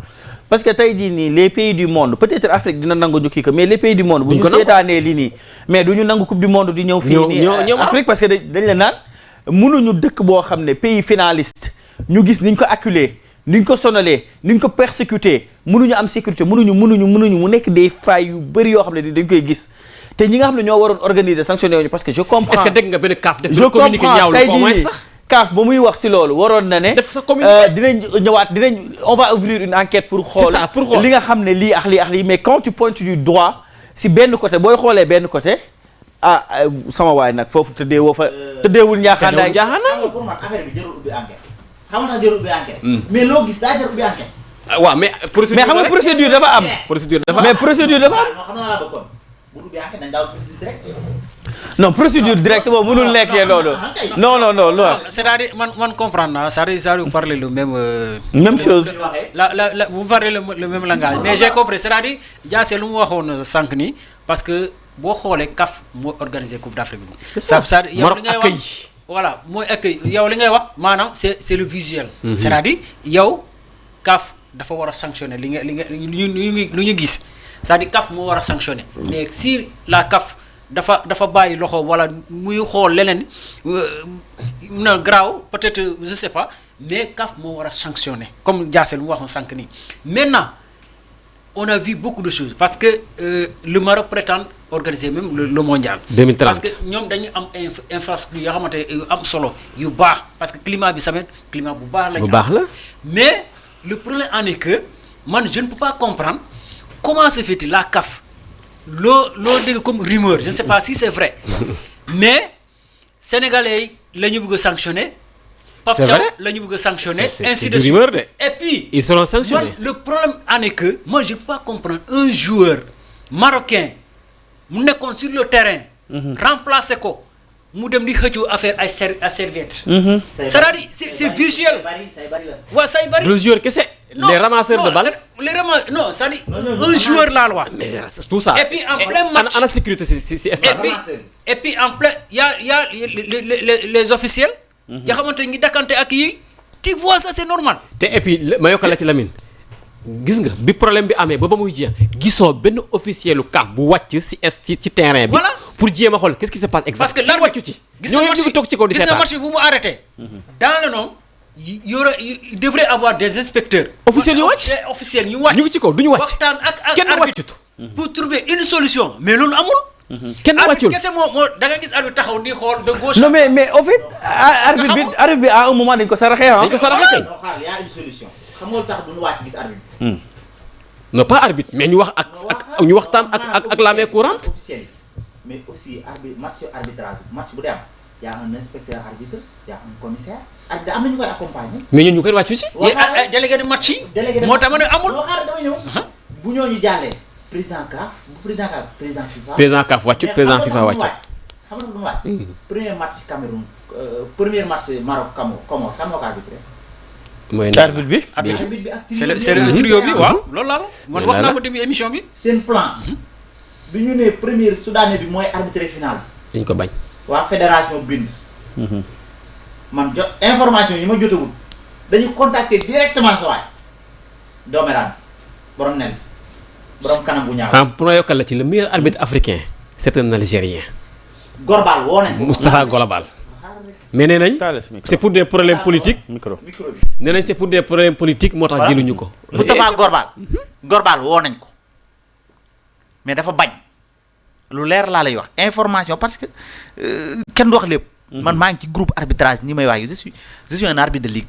parce que tey jii nii les pays du monde peut-être Afrique dina nangu ñu kii ko mais les pays du monde bu ñu seetaanee lii nii mais du ñu nangu coupe du monde di ñëw fii nii Afrique parce que dañ la naan mënuñu dëkk boo xam ne pays finaliste ñu gis niñ ko acculé niñ ko sonalee niñ ko persécuté mënuñu am sécurité mënuñu mu nekk des failles yu bëri yoo xam ne dañ koy gis te ñi nga xam ne ñoo waroon organiser sanctionné wuñu parce que je comprends est-ce que dégg nga benn CAF def je comprends tey jii nii CAF ba muy wax si loolu waroon na ne dinañ ñëwaat on va ouvrir une enquête pour xool li nga xam ne lii ak lii mais quand tu pointes du doigt si benn côté booy xoolee benn côté sama waay nag foofu tëddeewul njaaxaandaay pour man affaire bi jarul ubbi enquête xam nga jarul ubbi enquête mais loo gis daa jarul ubbi enquête waaw mais xam nga procédure dafa am mais procédure dafa am xam naa la bëggoon bu ubbi enquête dañ daaw procédure direct non procédure directe boobu mënul nekkee loolu non c'est-à-dire man comprendre naa c'est-à-dire vous parlez le même chose la vous parlez le même langage mais j'ai compris c'est-à-dire Diassé lu mu waxoon sànq nii parce que boo xoolee CAF moo organisé Coupe d'Afrique bi c'est-à-dire yow li ngay wax voilà mooy accueil yow li ngay wax maanaam c'est le visuel c'est-à-dire yow CAF dafa war a sanctionner li nga lu ñu gis c'est-à-dire CAF moo war a sanctionner mais si la CAF dafa bàyyi loxo wala muy xool leneen na graaw peut-être je sais pas mais CAF moo war a sanctionner comme Diassé lu mu waxoon sànq nii maintenant on a vu beaucoup de choses parce que le Maroc prétend organiser même le mondial 2030 parce que ñoom dañu am infrastructure yoo xamante yu am solo yu baax parce que climat bi tamit climat bu baax la ñu am mais le problème en est que man je ne peux pas comprendre comment se fait-il la CAF loo dégg comme rumeur je ne sais pas si c'est vrai mais sénégalais yi la ñu bëgg a sanctionner Pape Thiaw la ñu bëgg a sanctionner ainsi de suite et puis ils seront sanctionnés le problème en est que moi je ne peux pas comprendre un joueur marocain mu nekkoon sur le terrain remplacer ko mu dem di xëccoo affaire ay serviette c'est-à-dire c'est visuel waaw say bari le joueur kese les ramasseurs de balles non c'est-à-dire un joueur laa la wax tout ça et puis en plein match ana sécurité si stade et puis en plein y a les officiels nga xamante ngi dakkante ak yi tu vois ça c'est normal te et puis ma yokkal la ci Lamine gis nga bi problème bi amee ba muy jeex gisoo benn officiel lu CAF bu wàcc ci terrain bi. Voilà. pour jéem a xool qu'est-ce qui se passe exactement. parce que l'arbitre wàccu ci. gis nga match bi toog ci kaw di gis nga seetaan. match bi bu mu arrêté. dans le nom il devrait avoir des inspecteurs. officiels yu wàcc officiels ñu wàcc. ñu ngi ci kaw du ñu wàcc. waxtaan ak kenn arbitre wàccut. pour trouver une solution mais loolu amul. kenn arbitre wàccul. kese moo da nga gis arbitre taxaw di xool de gauche. non mais au fait arbitre bi à un moment dañ ko saraxee ah. dañ ko saraxe kay. non xaar y a une solution xam nga lu tax du ñu wàcc gis arbitre. non pas arbitre mais ñu wax ak ñu waxtaan ak la main courante. officiel mais aussi match arbitrage match bu dee am y a un inspecteur arbitre y a un commissaire arbitre am na ñu koy accompagner. mais ñun ñu koy wàccu ci. délégué de match yi. délégué de moo tax ma ne amul. loo xaar dama ñëw. bu ñooñu jàllee président CAF président FIFA. président CAF wàccut président FIFA wàccut. xam nga lu mu wàcc. premier match Cameroun premier match Maroc Comores kan moo ko arbitré. mooy arbitre bi. arbitre bi ak c'est le trio bi waaw loolu la man wax naa ko début émission bi. seen plan. bi ñu nee premier soudanais bi mooy arbitré final. dañ ko bañ. waa fédération bind. man jot information yi ma jotagul dañu contacter directement sa waay doomeraan borom nen borom kanam bu ñaaw. pour ma yokkal la ci le meilleur arbitre africain c'est un Algérien. Gorbal woo nañ ko. Moustapha Golobal. mais nee nañ c'est pour des problèmes politiques. micro nee nañ c'est pour des problèmes politiques moo tax jëluñu ko. Moustapha Gorbal woo nañ ko mais dafa bañ lu leer laa lay wax information parce que kenn du wax lépp. man maa ngi ci groupe arbitrage ni may wax je suis un arbitre de ligue.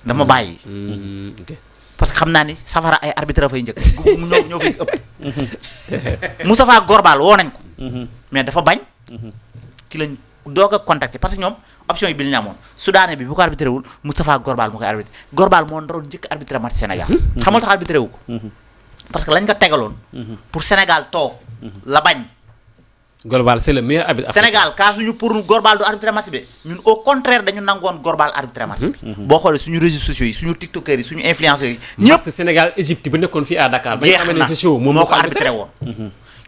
dama bàyyi. parce que xam naa ni safara ay arbitre fay njëkk ñoo fay ëpp. Moustapha Gorbal woo nañ ko. mais dafa bañ. ci lañ doog a contacter parce que ñoom option yi bi ñu amoon soudanais bi bu ko arbitré wul Moustapha Gorbal moo koy arbitré Gorbal moo doon njëkk arbitré match Sénégal. xam nga tax arbitré wu ko. parce que lañ ko tegaloon. pour Sénégal toog la bañ. Gorbal c'est le meilleur arbitre. Sénégal kaa suñu pour Gorbal du arbitré match bi ñun au contraire dañu nangoon Gorbal arbitré match bi. boo xoolee suñu réseaux sociaux yi suñu tiktokers yi suñu influenceurs yi. ñëpp Sénégal Égypte ba nekkoon fii à Dakar. jeex na moom moo ko arbitré woon.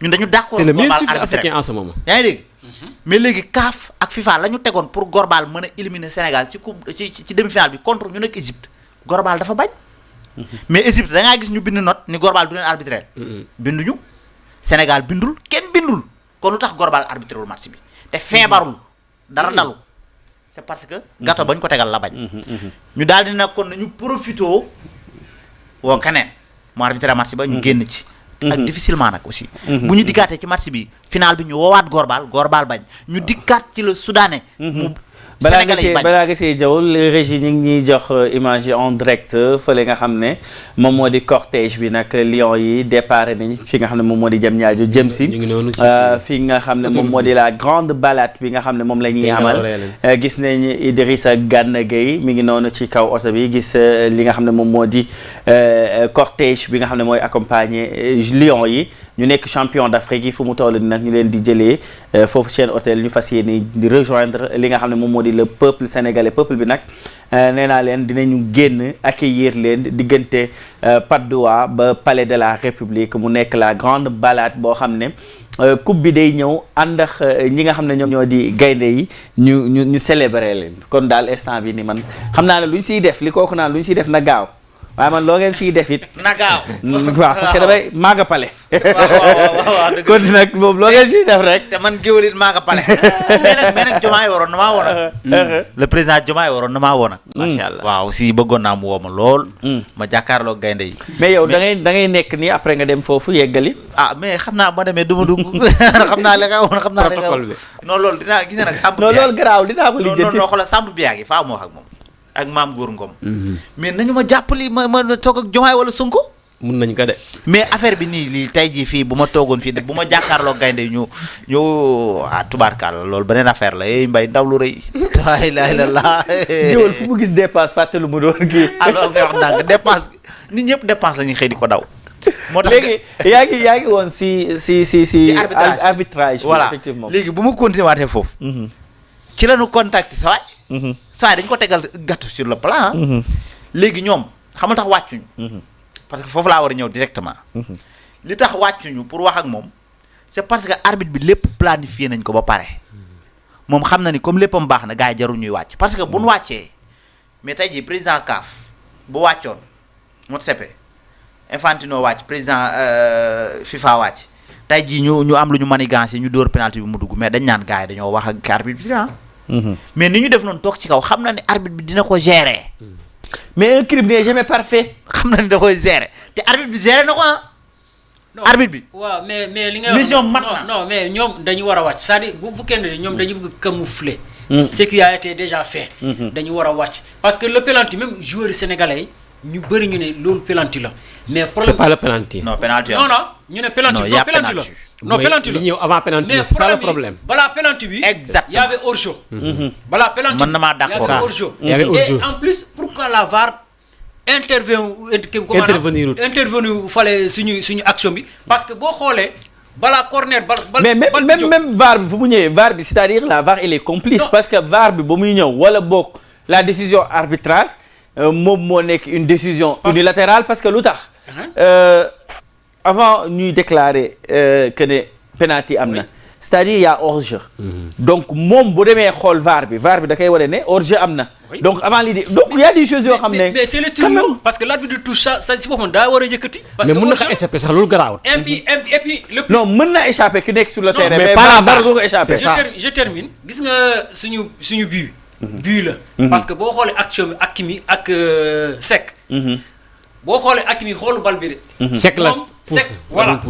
ñun dañu d'accord c'est le meilleur Gorbal arbitre arbitré africain en ce moment. yaa ngi dégg mais léegi CAF ak FIFA la ñu tegoon pour Gorbal mën a éliminer Sénégal ci coupe ci demi-finale bi contre ñu nekk Égypte Gorbal dafa bañ. mais Égypte da ngaa gis ñu bind note ni Gorbal du leen arbitré. binduñu Sénégal bindul kenn bindul kon lu tax Gorbal arbitré wul match bi te feebarul dara dalu c'est parce que gâteau bañ ko tegal la bañ. ñu daal di nag kon nañu profité woo keneen mu arbitré match ba ñu génn ci. ak difficilement nag aussi. bu ñu dikkaatee ci match bi final bi ñu woowaat Gorbal bañ ñu dikkaat ci le soudanais. mu Sénégalais yi bañ balaa nga see jaww régie ñu ngi ñuy jox image yi en direct fële nga xam ne moom moo di cortège bi nag Lions yi départ nañ fi nga xam ne moom moo di Diamniadio jëm si. fi nga xam ne moom moo di la grande balade bi nga xam ne moom la ñuy amal. gis nañ Idrissa Gana Gueye mi ngi noonu ci kaw oto bi gis li nga xam ne moom moo di cortège bi nga xam ne mooy accompagner Lions yi. ñu nekk champion d'Afrique yi fu mu toll ni nag ñu leen di jëlee foofu seen hôtel ñu fas yéene di rejoindre li nga xam ne moom moo di le peuple sénégalais peuple bi nag nee naa leen dinañu génn accueillir leen diggante Patte d'Oie ba palais de la République mu nekk la grande balade boo xam ne coupe bi day ñëw ànd ak ñi nga xam ne ñoom ñoo di gaynde yi ñu célébrer leen kon daal instant bi ni man xam naa ne lu ñu siy def li kooku naan lu ñu siy def na gaaw waaye man loo ngeen siy def it. na gaaw waaw parce que damay maaga pale. waaw kon nag moom loo ngeen siy def rek. te man géwél it maaga pale. mais nag Diomaye waroon na maa woon ak. le président Diomaye waroon na maa woon ak. macha allah waaw si bëggoon naa mu woo ma lool. ma jàkkaarloo gaynde yi. mais yow da ngay nekk nii après nga dem foofu yeggali. ah mais xam naa ma demee du ma dugg xam naa li nga woon xam naa li nga woon. non loolu dinaa gis nag. Samb non loolu garaaw dinaa ko lijjanti non xoolal Samb bi yaa ngi faa mu wax ak moom. ak maam Góor Ngom. mais nañu ma jàppali ma toog ak Diomaye wala Sonko. mun nañ ko de. mais affaire bi nii lii tey jii fii bu ma toogoon fii de bu ma jàkkaarloo gaynde ñu tubaarkàlla loolu beneen affaire la mbay ndaw lu rëy. waay laay la laa. ñëwal fu mu gis dépense fàttelu mu doon kii. ah loolu ngay wax ndànk dépense nit ñëpp dépense la ñuy xëy di ko daw. moo tax léegi yaa ngi woon si arbitrage. voilà effectivement léegi bu ma continué waatee foofu. ci la ñu contacté sa waay. saa dañ ko tegal gâteau sur le plan. léegi ñoom xam nga tax wàccuñu. parce que foofu laa war a ñëw directement. li tax wàccuñu pour wax ak moom c'est parce que arbitre bi lépp planifié nañ ko ba pare. moom xam na ni comme léppam baax na gars yi jarul ñuy wàcc parce que bu nu wàccee mais tey jii président CAF bu wàccoon Motsepe Infantino wàcc président FIFA wàcc tey jii ñu am lu ñu manigancé ñu dóor penalty bi mu dugg mais dañ naan gars yi dañoo wax ak arbitre bi mais ni ñu def noonu toog ci kaw xam na ne arbitre bi dina ko gérer. mais un crime n'est jamais parfait. xam na ne da koy gérer te arbitre bi gérer na ko arbitre bi. waaw mais li nga mission mat na non mais ñoom dañu war a wàcc c'est-à-dire bu fekkee ne ñoom dañu bëgg camoufler. ce qui a été déjà fait. dañu war a wàcc parce que le penalty même joueur sénégalais ñu bëri ñu ne loolu penalty la. mais problème c'est pas le penalty. non penalty non ñu ne penalty non penalty la. non penalty la li ñëw avant penalty c'est ça le problème. balaa penalty bi. exactement y avait hors-jeu. balaa penalty man damaa d'accord y avait hors-jeu. et en plus pourquoi la VAR intervenir fale suñu action bi parce que boo xoolee balaa corner mais même VAR bi fu mu ñëwee VAR bi c'est-à-dire la VAR elle est complice parce que VAR bi ba muy ñëw wala boog la décision arbitrale moom moo nekk une décision unilatérale parce que lu tax avant ñuy déclarer que ne penalty am na c'est-à-dire il y a hors-jeu. Donc moom bu demee xool VAR bi da koy wane ne hors-jeu am na. donc avant lii donc il y a des choses yoo xam ne. mais c'est le truc parce que l'arbitre touche ça si boppam daa war a yëkkati. parce que mais mën na ko échapper sax loolu garaawul. et puis non mën na échapper ki nekk sur le terrain. mais pas dara du ko échapper. je termine gis nga suñu but. but la. parce que boo xoolee action bi Hakimi ak Seck. boo xoolee Hakimi xoolu bal bi de. Seck la Seck voilà.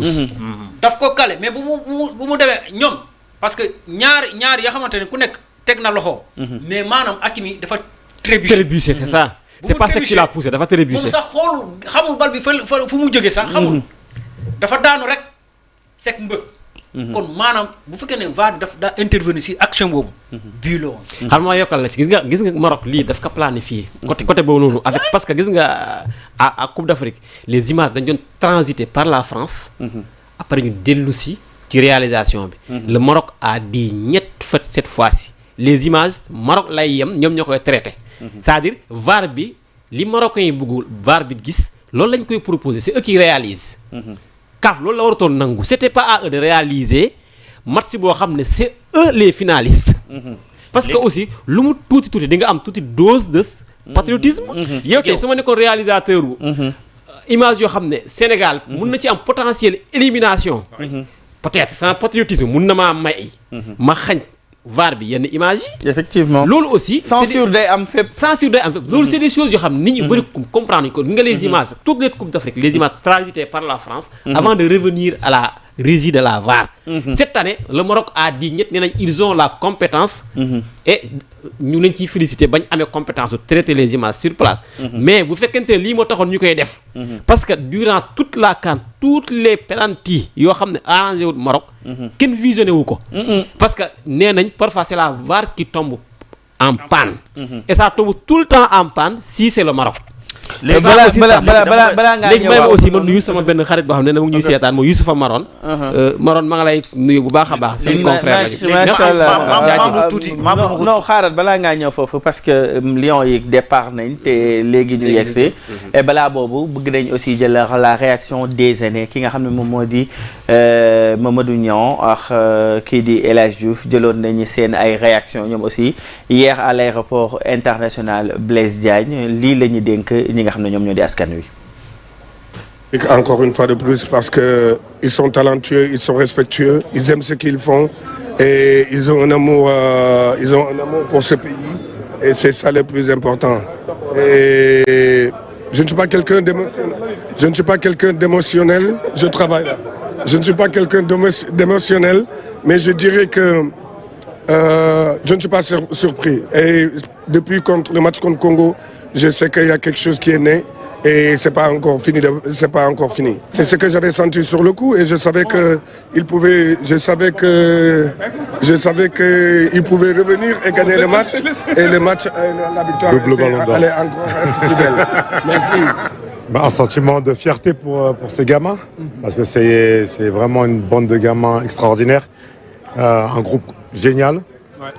daf ko kale mais bu mu demee ñoom parce que ñaar yoo xamante ne ku nekk teg na loxo. mais maanaam Hakimi dafa trébuché c'est ça. c'est pas ça qui l'a poussé dafa trébuché. moom sax xool xamul bal bi fu mu jógee sax xamul. dafa daanu rek Seck mbëg. kon maanaam bu fekkee ne VAR daf daa intervenir si action boobu. bii la woon. xam nga yokkal la ci gis nga Maroc lii daf ko planifié. côté boobu noonu avec parce que gis nga à Coupe d'Afrique les images dañ doon transiter par la France. après ñu dellu ci réalisation bi. le Maroc a dit cette fois-ci les images Maroc lay yem ñoom ñoo koy traité. c'est-à-dire VAR bi li Marocains yi bëggul VAR bi gis loolu lañ koy proposer c'est eux qui réalisent. CAF loolu la waratoon nangu c'était pas à eux de réaliser match boo xam ne c'est eux les finalistes. parce que aussi lu mu tuuti di nga am tuuti dose de patriotisme. yow tey su ma nekkoon réalisateur wu. image yoo xam ne Sénégal mun na ci am potentiel élimination. peut-être sans patriotisme mun na maa may. ma xañ VAR bi yenn image yi. effectivement loolu aussi. censure day am fépp. loolu c'est des choses yoo xam ne nit ñi bëri comprendre ñu ko nga les images toutes les coupes d'Afrique les images transitées par la France. avant de revenir à la régie de la VAR. Cette année le Maroc a dit nee nañ ils ont la compétence. et ñu leen ciy féliciter bañ amee compétence de traiter les images sur place. mais bu fekkente ne lii moo taxoon ñu koy def. parce que durant toute la CAN toutes les penalty yoo xam ne arrangé wul Maroc. kenn visionné wu ko. parce que nee nañ parfois c'est la VAR qui tombe en panne. et ça tombe tout le temps en panne si c'est le Maroc. léegi balaa ngaa léegi may ma aussi ma nuyu sama benn xarit boo xam ne mu ngi ñuy seetaan mooy Youssoufa Maron. Maron ma nga lay nuyu bu baax a baax. seen confrère lañu macha allah non xaaral balaa ngaa ñëw foofu parce que Lions yi départ nañ te léegi ñu yegsee. et balaa boobu bëgg nañ aussi jël la réaction des aînés ki nga xam ne moom moo di Mamadou Niang ak kii di El Hadj Diouf jëloon nañu seen ay réaction ñoom aussi hier à l'aéroport international Blaise Diagne lii la ñu dénk ñi nga xam ne ñoom ñoo di askan wi. Encore une fois de plus parce que ils sont talentueux, ils sont respectueux, ils aiment ce qu'ils font et ils ont un amour pour ce pays et c'est ça le plus important. Et je ne suis pas quelqu'un d'émotionnel, je travaille là. Je ne suis pas quelqu'un d'émotionnel, mais je dirais que je ne suis pas surpris. Et depuis le match contre Congo, je sais qu'il y a quelque chose qui est né et c'est pas encore fini. C'est ce que j'avais senti sur le coup et je savais que il pouvait revenir et gagner le match et la victoire allait encore être plus belle. Merci. Un sentiment de fierté pour ces gamins parce que c'est vraiment une bande de gamins extraordinaires, un groupe génial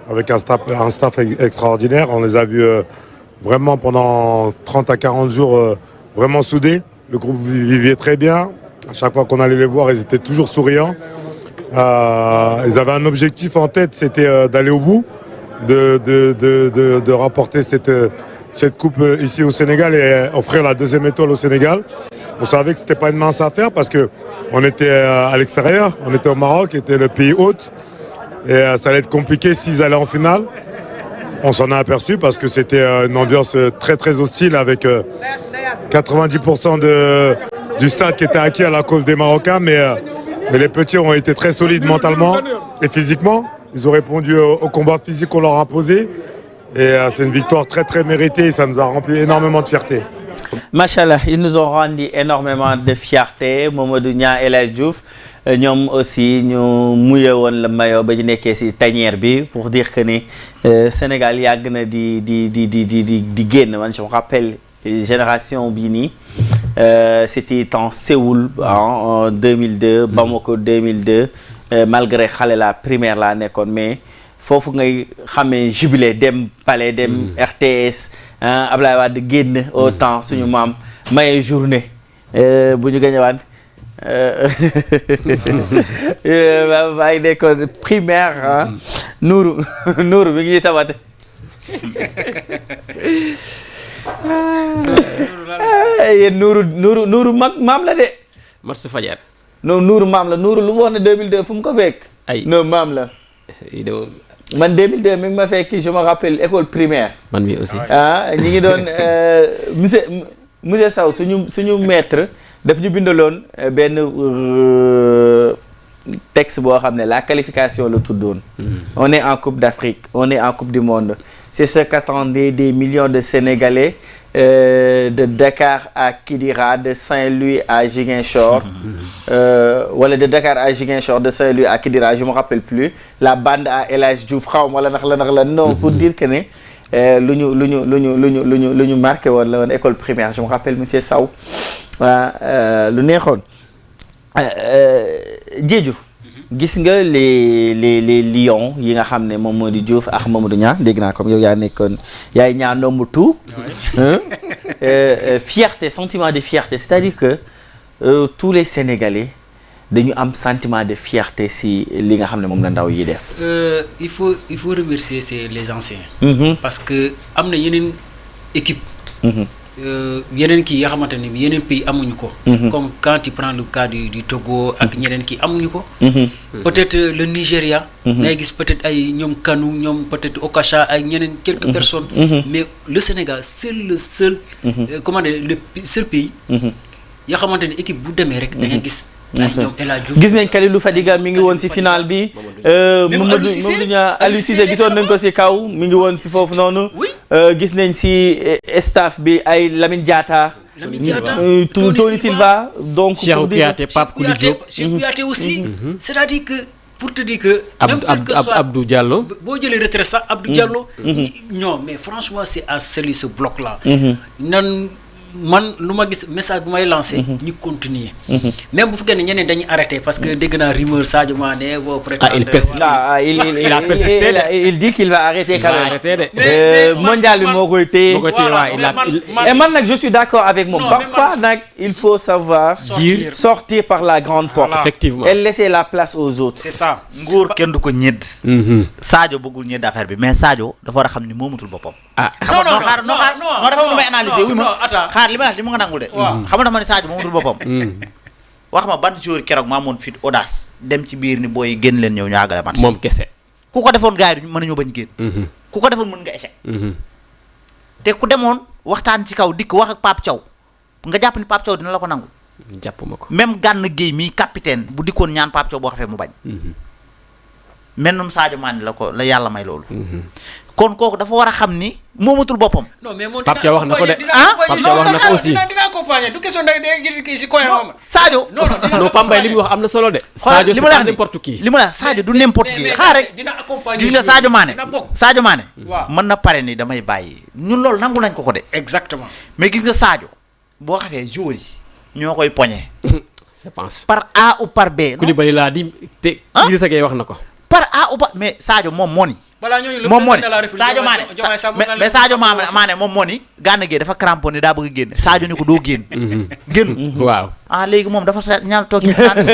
avec un staff extraordinaire. On les a vus vraiment pendant 30 à 40 jours vraiment soudés. Le groupe vivait très bien. À chaque fois qu'on allait les voir, ils étaient toujours souriants. Ils avaient un objectif en tête, c'était d'aller au bout, de remporter cette coupe ici au Sénégal et offrir la deuxième étoile au Sénégal. On savait que c'était pas une mince affaire parce que on était à l'extérieur, on était au Maroc, qui était le pays hôte, et ça allait être compliqué s'ils allaient en finale. On s'en a aperçu parce que c'était une ambiance très très hostile avec 90% du stade qui était acquis à la cause des Marocains, mais les petits ont été très solides mentalement et physiquement. Ils ont répondu au combat physique qu'on leur a posé. Et c'est une victoire très très méritée et ça nous a rempli énormément de fierté. Machallah, ils nous ont rendu énormément de fierté. Mamadou Niang, El Hadj Diouf ñoom aussi ñu muyee woon la maillot ba ñu nekkee ci tanière bi pour dire que ni Sénégal yàgg na di génn. Man je me rappelle génération bii nii c'était en Séoul en 2002 Bamako 2002 malgré xale la primaire laa nekkoon mais foofu ngay xamee jubilé dem palais dem RTS Ablaye Wade génn au temps suñu maam maye journée bu ñu gañewaan maa ngi nekkoon primaire Nourou bi ngi sabate yéen Nourou maam la de match fajar non Nourou maam la Nourou lu mu wax ne 2002 fu mu ko fekk ay non maam la man 2002 mi ngi ma fekk je me rappelle école primaire. man mi aussi. ñi ngi doon monsieur Sow suñu maître daf ñu bindaloon benn texte boo xam ne la qualification la tuddoon. On est en Coupe d'Afrique, on est en Coupe du Monde. C'est ce qu'attendaient des millions de Sénégalais de Dakar à Kidira, de Saint-Louis à Ziguinchor, wala de Dakar à Ziguinchor, de Saint-Louis à Kidira, je me rappelle plus. La bande à El Hadj Diouf xaw ma la nax la non pour dire que ne lu ñu marqué woon la woon école primaire. Je me rappelle monsieur Sow lu neexoon Diédhiou. gis nga les lions yi nga xam ne moom moo di Diouf ak Mamadou Niang dégg naa comme yow yaa nekkoon yaay ñaa nombre tout fierté, sentiment de fierté, c'est-à-dire que tous les Sénégalais dañu am sentiment de fierté si li nga xam ne moom la ndaw yi def. il faut remercier les anciens. Parce que am na yeneen équipe. yeneen kii yoo xamante ne bi yeneen pays amuñu ko. Comme quand tu prends le cas du Togo ak ñeneen kii amuñu ko. Peut-être le Nigeria. ngay gis peut-être ay ñoom Kanu ñoom peut-être Okacha ay ñeneen quelques personnes. Mais le Sénégal c'est le seul. Comment dire le seul pays. yoo xamante ne équipe bu demee rek da nga gis. ay ñoom El Hadj Diouf gis nañ Kalilou Fadiga mi ngi woon ci final bi. Mamadou Niang Aliou Cissé gisoon nañ ko ci kaw mi ngi woon ci foofu noonu. gis nañ ci staff bi ay Lamine Diatta. Tony Silva donc. Cheikh Kouyaté Pape Kouli Diop. Cheikh Kouyaté aussi. C'est-à-dire que pour te dire que. Abdou Diallo. boo jëlee retraite sax Abdou Diallo. non mais franchement c'est à saluer ce bloc là. nan. Man lu ma gis message bu may lancé. ñu continuer. Même bu fekkee ne ñeneen dañuy arrêté parce que dégg naa rumeur Sadio Mané boo prétendre. il a persisté. Il dit qu'il va arrêter quand même. Mondial bi moo koy téye. Et man nag je suis d'accord avec moom. Parfois nag il faut savoir. sortir par la grande porte. Effectivement. Et laisser la place aux autres. C'est ça. nguur kenn du ko ñedd. Sadio bëggul ñedd affaire bi mais Sadio dafa war a xam ni moomatul boppam. non dafa lu may analyser wu ma xaar li ma nga nangul de xam nga dama ne Sadio moomatul boppam. wax ma ban jour keroog maa moon fit audace dem ci biir ni booy génn leen ñëw ñu àggale match moom kese. ku ko defoon gars yi mën nañoo bañ génn. ku ko defoon mën nga échec. te ku demoon waxtaan ci kaw dikk wax ak Pape Thiaw nga jàpp ni Pape Thiaw dina la ko nangul. jàpp ma ko même Gana Gueye mi capitaine bu dikkoon ñaan Pape Thiaw boo xafee mu bañ. mennum Sadio Mané la yàlla may loolu. kon kooku dafa war a xam ni moomatul boppam. non mais moom Pape Thiaw wax na ko de. Pape Thiaw wax na ko aussi. dina accompagner du question da kii si coin moom. Sadio. non Pambay li mu wax am na solo de. Sadio c'est pas n'importe qui. li ma la Sadio du n'importe qui xaar rek dina accompagner gis nga Sadio Mané mën na pare ni damay bàyyi ñun loolu nangu nañ ko de. Exactement. mais gis nga Sadio boo xamee joueurs yi ñoo koy poñe. je pense par A ou par B. Koulibaly laa di te. Idrissa Gueye wax na ko. par A ou par mais Sadio moom moo ni. moom moo ni Sadio Mané mais Sadio Mané moom moo ni Gana Gueye dafa cramponné daa bëgg a génn Sadio ni ko doo génn. génn waaw. léegi moom dafa ñaar toog ñu naan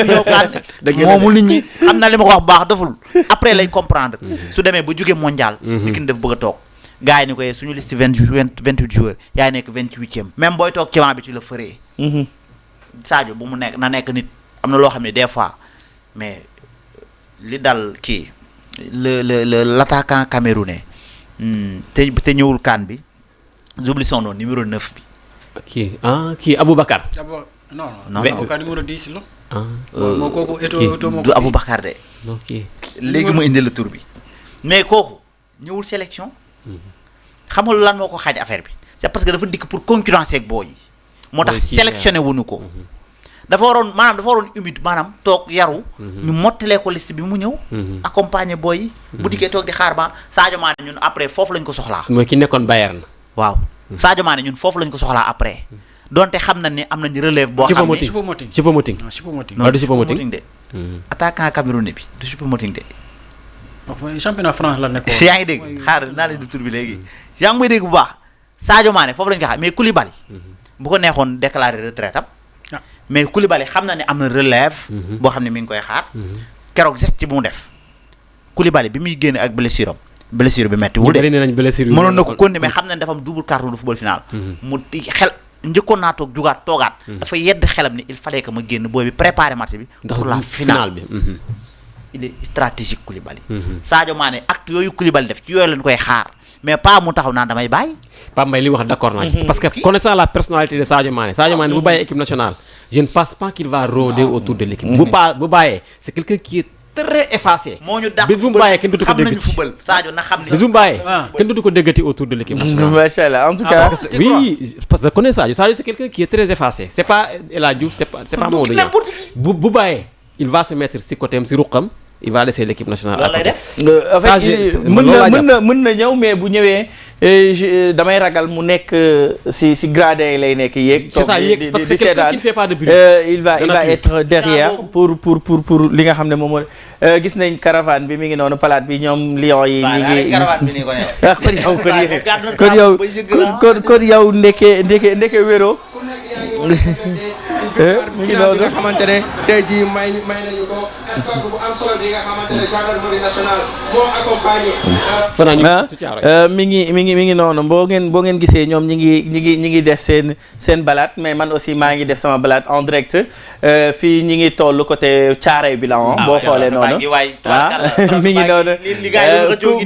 yow moomu nit ñi xam na li ma ko wax bu baax doful après lay comprendre. su demee ba jógee mondial. dikin def bëgg a toog gars yi ni ko yee suñu liste 28 joueurs yaay nekk 28e même booy toog ci banc bi tu le ferais. Sadio bu mu nekk na nekk nit am na loo xam ne des fois mais li dal kii l'attaquant camerounais te ñëwul CAN bi j'oublie son nom numéro 9 bi. kii Aboubacar. non Aboubacar numéro 10 la. moo kooku du Aboubacar de. ok léegi ma indi la tur bi mais kooku ñëwul sélection. xamul lan moo ko xaaj affaire bi c'est parce que dafa dikk pour concurrencer ak booy yi. moo tax sélectionné wuñu ko. dafa waroon humide maanaam toog yaru. ñu mottalee ko liste bi mu ñëw. accompagner booy yi. bu dikkee toog di xaar ba Sadio Mané ñun après foofu lañ ko soxlaa. mooy ki nekkoon Bayern. waaw Sadio Mané ñun foofu lañ ko soxlaa après. donte xam na ni am nañu relève boo xam ne Choupo-Moting non du Choupo-Moting de. attaquant camerounais bi du Choupo-Moting de. championnat France la nekkoon. yaa ngi dégg xaar naa leen di tur bi léegi. yaa ngi may dégg bu baax Sadio Mané foofu lañ ko xam mais Koulibaly. bu ko neexoon déclarer retraite am. mais Koulibaly xam na ne am na relève. boo xam ne mi ngi koy xaar. keroog geste bu mu def. Koulibaly bi muy génne ak blessure bi méttiwul de. mënoon na ko continuer mais xam na ne dafa am double carton de football final. mu xel njëkkoon naa toog jugaat toogaat. dafa yedd xelam ni il fallait que ma génn booy bi préparer match bi. pour la finale bi. il est stratégique Koulibaly. Sadio Mané acte yooyu Koulibaly def ci yooyu lañ koy xaar mais pas mu taxaw naan damay bàyyi. Pape Mbaye li wax d'accord naa ci parce que connaissant la personnalité de Sadio Mané bu bàyyee équipe nationale je ne pense pas qu'il va rôder autour de l'équipe. bu bàyyee c'est quelqu'un qui est très effacé. moo ñu dàq bis bu mu bàyyee kenn dootu ko déggati xam nañu football Sadio na xam ni. bis bu mu bàyyee kenn dootu ko déggati autour de l'équipe nationale. macha allah en tout cas. oui parce que connais Sadio c'est quelqu'un qui est très effacé c'est pas El Hadji Diouf c'est pas Maodo Niang bu bàyyee il va se mettre si côté am si ruqam. il va laisser l'équipe nationale. loolu lay def. en fait mën na ñëw mais bu ñëwee damay ragal mu nekk si gradin yi lay nekk yéeg. c'est ça yéeg parce que c'est quelqu'un qui ne fait pas de bruit. il va être derrière pour li nga xam ne moom mooy gis nañ caravane bi mi ngi noonu palaat bi ñoom lion yi. ñu ngi caravane bi nii kon yow ndeke wéro. mi ngi noonu nga xamante ne tey jii may nañu ko escorte bu am solo bi nga xamante ne gendarmerie nationale moo accompagné. mi ngi noonu boo ngeen gisee ñoom ñi ngi def seen balade mais man aussi maa ngi def sama balade en direct fii ñi ngi toll côté Thiaroye bi la boo xoolee noonu mi ngi noonu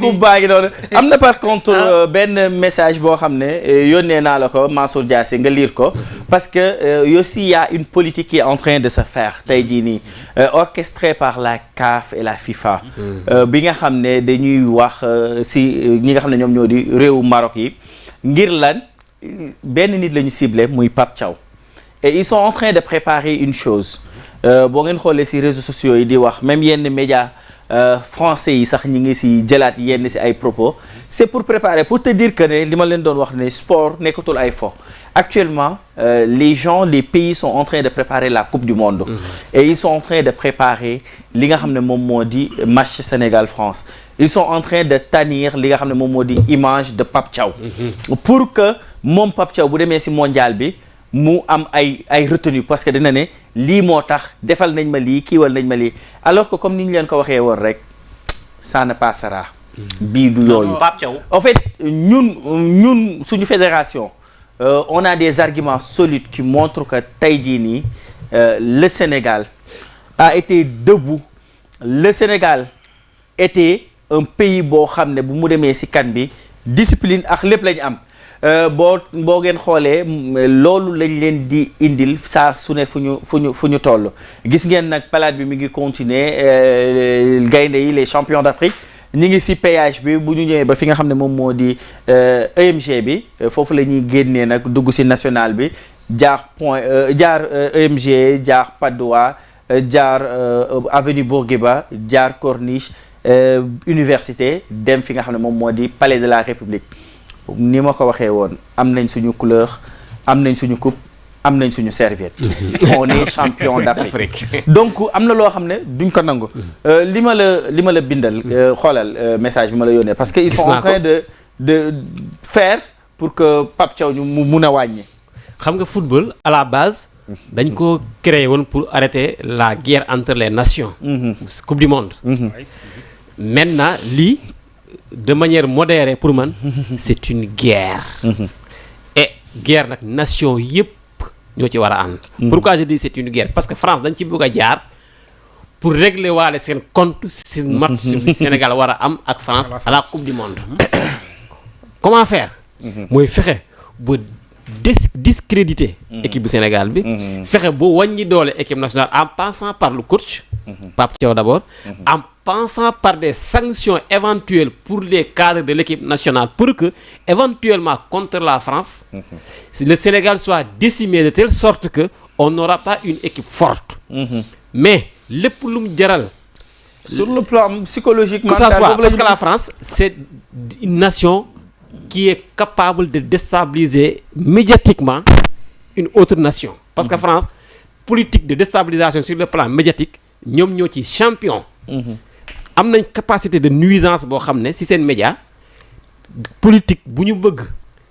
ku baa ngi noonu am na par contre benn message boo xam ne yónnee naa la ko Mansour Diassé nga lire ko parce que aussi y a une politique qui est en train de se faire tey jii nii orchestrée par la CAF et la FIFA bi nga xam ne dañuy wax si ñi nga xam ne ñoom ñoo di réewu Maroc yi ngir lan benn nit la ñu ciblé muy Pape Thiaw et ils sont en train de préparer une chose boo ngeen xoolee si réseaux sociaux yi di wax même yenn médias français yi sax ñi ngi si jëlaat yenn si ay propos c'est pour préparer pour te dire que ne li ma leen doon wax ne sport nekkatul ay fo actuellement les pays sont en train de préparer la coupe du monde et ils sont en train de préparer li nga xam ne moom moo di match Sénégal-France ils sont en train de tannir li nga xam ne moom moo di image de Pape Thiaw pour que moom Pape Thiaw bu demee si mondial bi mu am ay retenue parce que dina ne lii moo tax defal nañ ma lii kiiwal nañ ma lii alors que comme ni ñu leen ko waxee woon rek ça ne passera bii du yooyu Pape Thiaw en fait ñun suñu fédération on a des arguments solides qui montrent que tey jii nii le Sénégal a été debout le Sénégal était un pays boo xam ne bu mu demee ci CAN bi discipline ak lépp lañu am boo ngeen xoolee loolu lañ leen di indil saa su ne fu ñu toll gis ngeen nag palaat bi mi ngi continuer gaynde yi les champions d'Afrique ñi ngi ci péage bi bu ñu ñëwee ba fi nga xam ne moom moo di EMG bi foofu la ñuy génnee nag dugg ci national bi jaar EMG jaar Patte d'Oie jaar avenue Bourguiba jaar Corniche université dem fi nga xam ne moom moo di palais de la République ni ma ko waxee woon am nañ suñu couleur am nañ suñu coupe am nañ suñu serviette on est champion d'Afrique donc am na loo xam ne duñ ko nangu li ma la bindal xoolal message bi ma la yónnee parce que ils sont en train de faire pour que Pape Thiaw ñu mu mun a wàññi xam nga football à la base dañ ko créé woon pour arrêter la guerre entre les nations coupe du monde maintenant lii de manière modérée pour man c'est une guerre et guerre nag nation yëpp ñoo ci war a ànd pourquoi je dis c'est une guerre parce que France dañ ci bëgg a jaar pour régler waale seen compte si match bi Sénégal war a am ak France à la coupe du monde comment faire mooy fexe ba discréditer équipe bu Sénégal bi fexe ba wàññi doole équipe nationale en passant par le coach Pape Thiaw d'abord en passant par des sanctions éventuelles pour les cadres de l'équipe nationale pour que éventuellement contre la France le Sénégal soit décimé de telle sorte que on n'aura pas une équipe forte mais lépp lu mu jaral sur le plan psychologique que ça soit parce que la France c'est une nation qui est capable de déstabiliser médiatiquement une autre nation parce que France politique de déstabilisation sur le plan médiatique ñoom ñoo ci champion am nañ capacité de nuisance boo xam ne si seen média politique bu ñu bëgg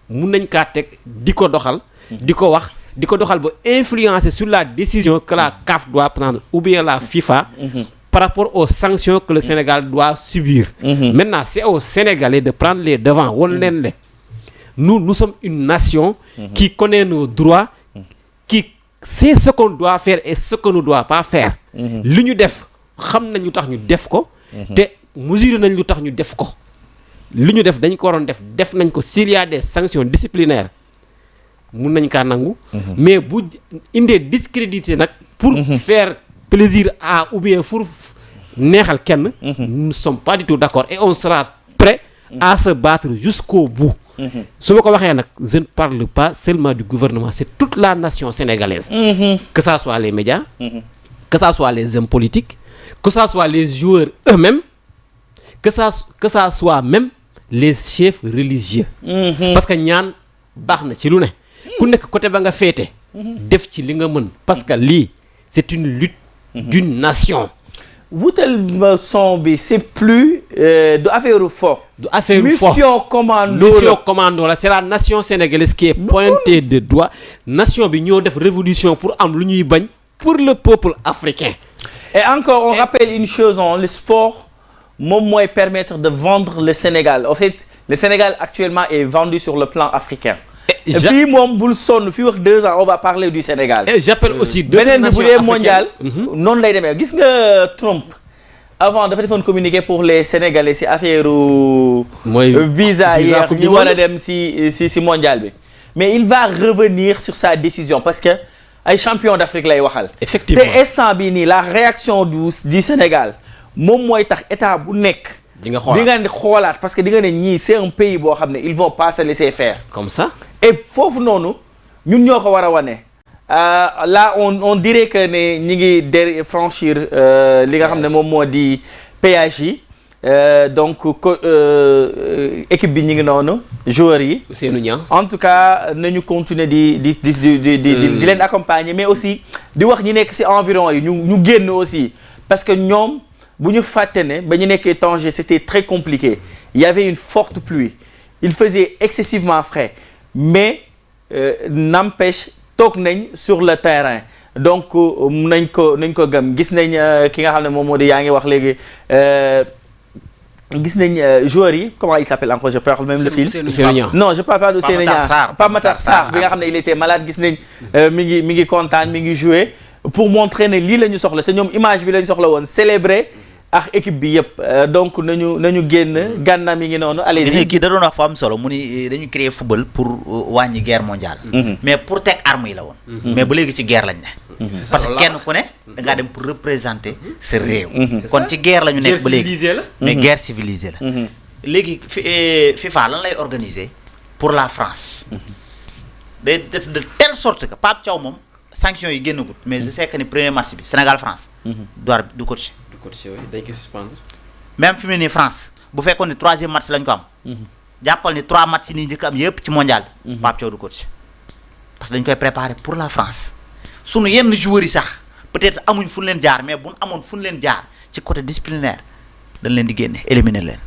mun nañ kaa teg di ko doxal di ko wax di ko doxal ba influencer sur la décision que la CAF doit prendre ou bien la FIFA par rapport aux sanctions que le Sénégal doit subir maintenant c'est aux Sénégalais de prendre les devants won leen le nous sommes une nation qui connaît nos droits qui sait ce qu'on doit faire et ce qu'on ne doit pas faire li ñu def xam nañ lu tax ñu def ko te mesurer nañ lu tax ñu def ko li ñu def dañ ko waroon def nañ ko s'il y a des sanctions disciplinaires mun nañ kaa nangu mais bu indee discrédité nag pour faire plaisir à ou bien pour neexal kenn nous ne sommes pas du tout d'accord et on sera prêt à se battre jusqu'au bout su ma ko waxee nag je ne parle pas seulement du gouvernement c'est toute la nation sénégalaise que ça soit les médias que ça soit les hommes politiques que ça soit les joueurs eux-mêmes que ça soit même les chefs religieux parce que ñaan baax na ci lu ne ku nekk côté ba nga féete def ci li nga mën parce que lii c'est une lutte d'une nation wutal son bi c'est plus du affaire fort du affaire mission commando la c'est la nation sénégalaise qui est pointée de doigt nation bi ñoo def révolution pour am lu ñuy bañ pour le peuple africain et encore on rappelle une chose le sport moom mooy permettre de vendre le Sénégal en fait le Sénégal actuellement est vendu sur le plan africain et puis moom bul sonn fii wax 2 ans on va parler du Sénégal et j'appelle aussi beneen bi bu dee mondial noonu lay demee gis nga Trump avant dafa defoon communiqué pour les Sénégalais si affaire visa yeex ñu war a dem si mondial bi mais il va revenir sur sa décision parce que ay champion d'Afrique lay waxal effectivement te instant bi nii la réaction du Sénégal moom mooy tax état bu nekk di nga xoolaat parce que di nga ne ñii c'est un pays boo xam ne ils vont pas se laisser faire comme ça et foofu noonu ñun ñoo ko war a wane là on dirait que ne ñi ngi franchir li nga xam ne moom moo di péage yi donc équipe bi ñi ngi noonu joueurs yi en tout cas nañu continuer di leen accompagner mais aussi di wax ñi nekk ci environ yi ñu génn aussi parce que ñoom bu ñu fàtte ne ba ñu nekkee Tanger c'était très compliqué il y avait une forte pluie il faisait excessivement frais mais n'empêche toog nañ sur le terrain donc nañ ko gëm gis nañ ki nga xam ne moom moo di yaa ngi wax léegi gis nañ joueurs yi comment il s'appelle encore je perds même le fil non je parle pas de Ousseynou Niang Pape Matar Sarr bi nga xam ne il était malade gis nañ mi ngi kontaan mi ngi jouer pour montrer ne lii la ñu soxla te ñoom image bi la ñu soxla woon célébrer ak équipe bi yëpp donc nañu génn Gana mi ngi noonu. allez-y kii da doon wax fa am solo mu ni dañu créer football pour wàññi guerre mondiale. mais pour teg armes yi la woon. mais ba léegi ci guerre lañ ne. parce que kenn ku ne da ngaa dem pour représenter sa réew. kon ci guerre la ñu nekk ba léegi mais guerre civilisée la. léegi FIFA lan lay organiser pour la France. day def de telle sorte que Pape Thiaw moom sanctions yi génnagul mais je sais que ni premier match bi Sénégal France. du coach. dañ koy suspendre. même fi mu ne nii France bu fekkoon ni 3e match lañ ko am. jàppal ni 3 match yi nii njëkk am yëpp ci mondial bi. Pape Thiaw du coach parce que dañ koy préparer pour la France sunu yenn joueurs yi sax peut-être amuñ fu ñu leen jaar mais bu ñu amoon fu ñu leen jaar ci côté disciplinaire dañ leen di génne éliminer leen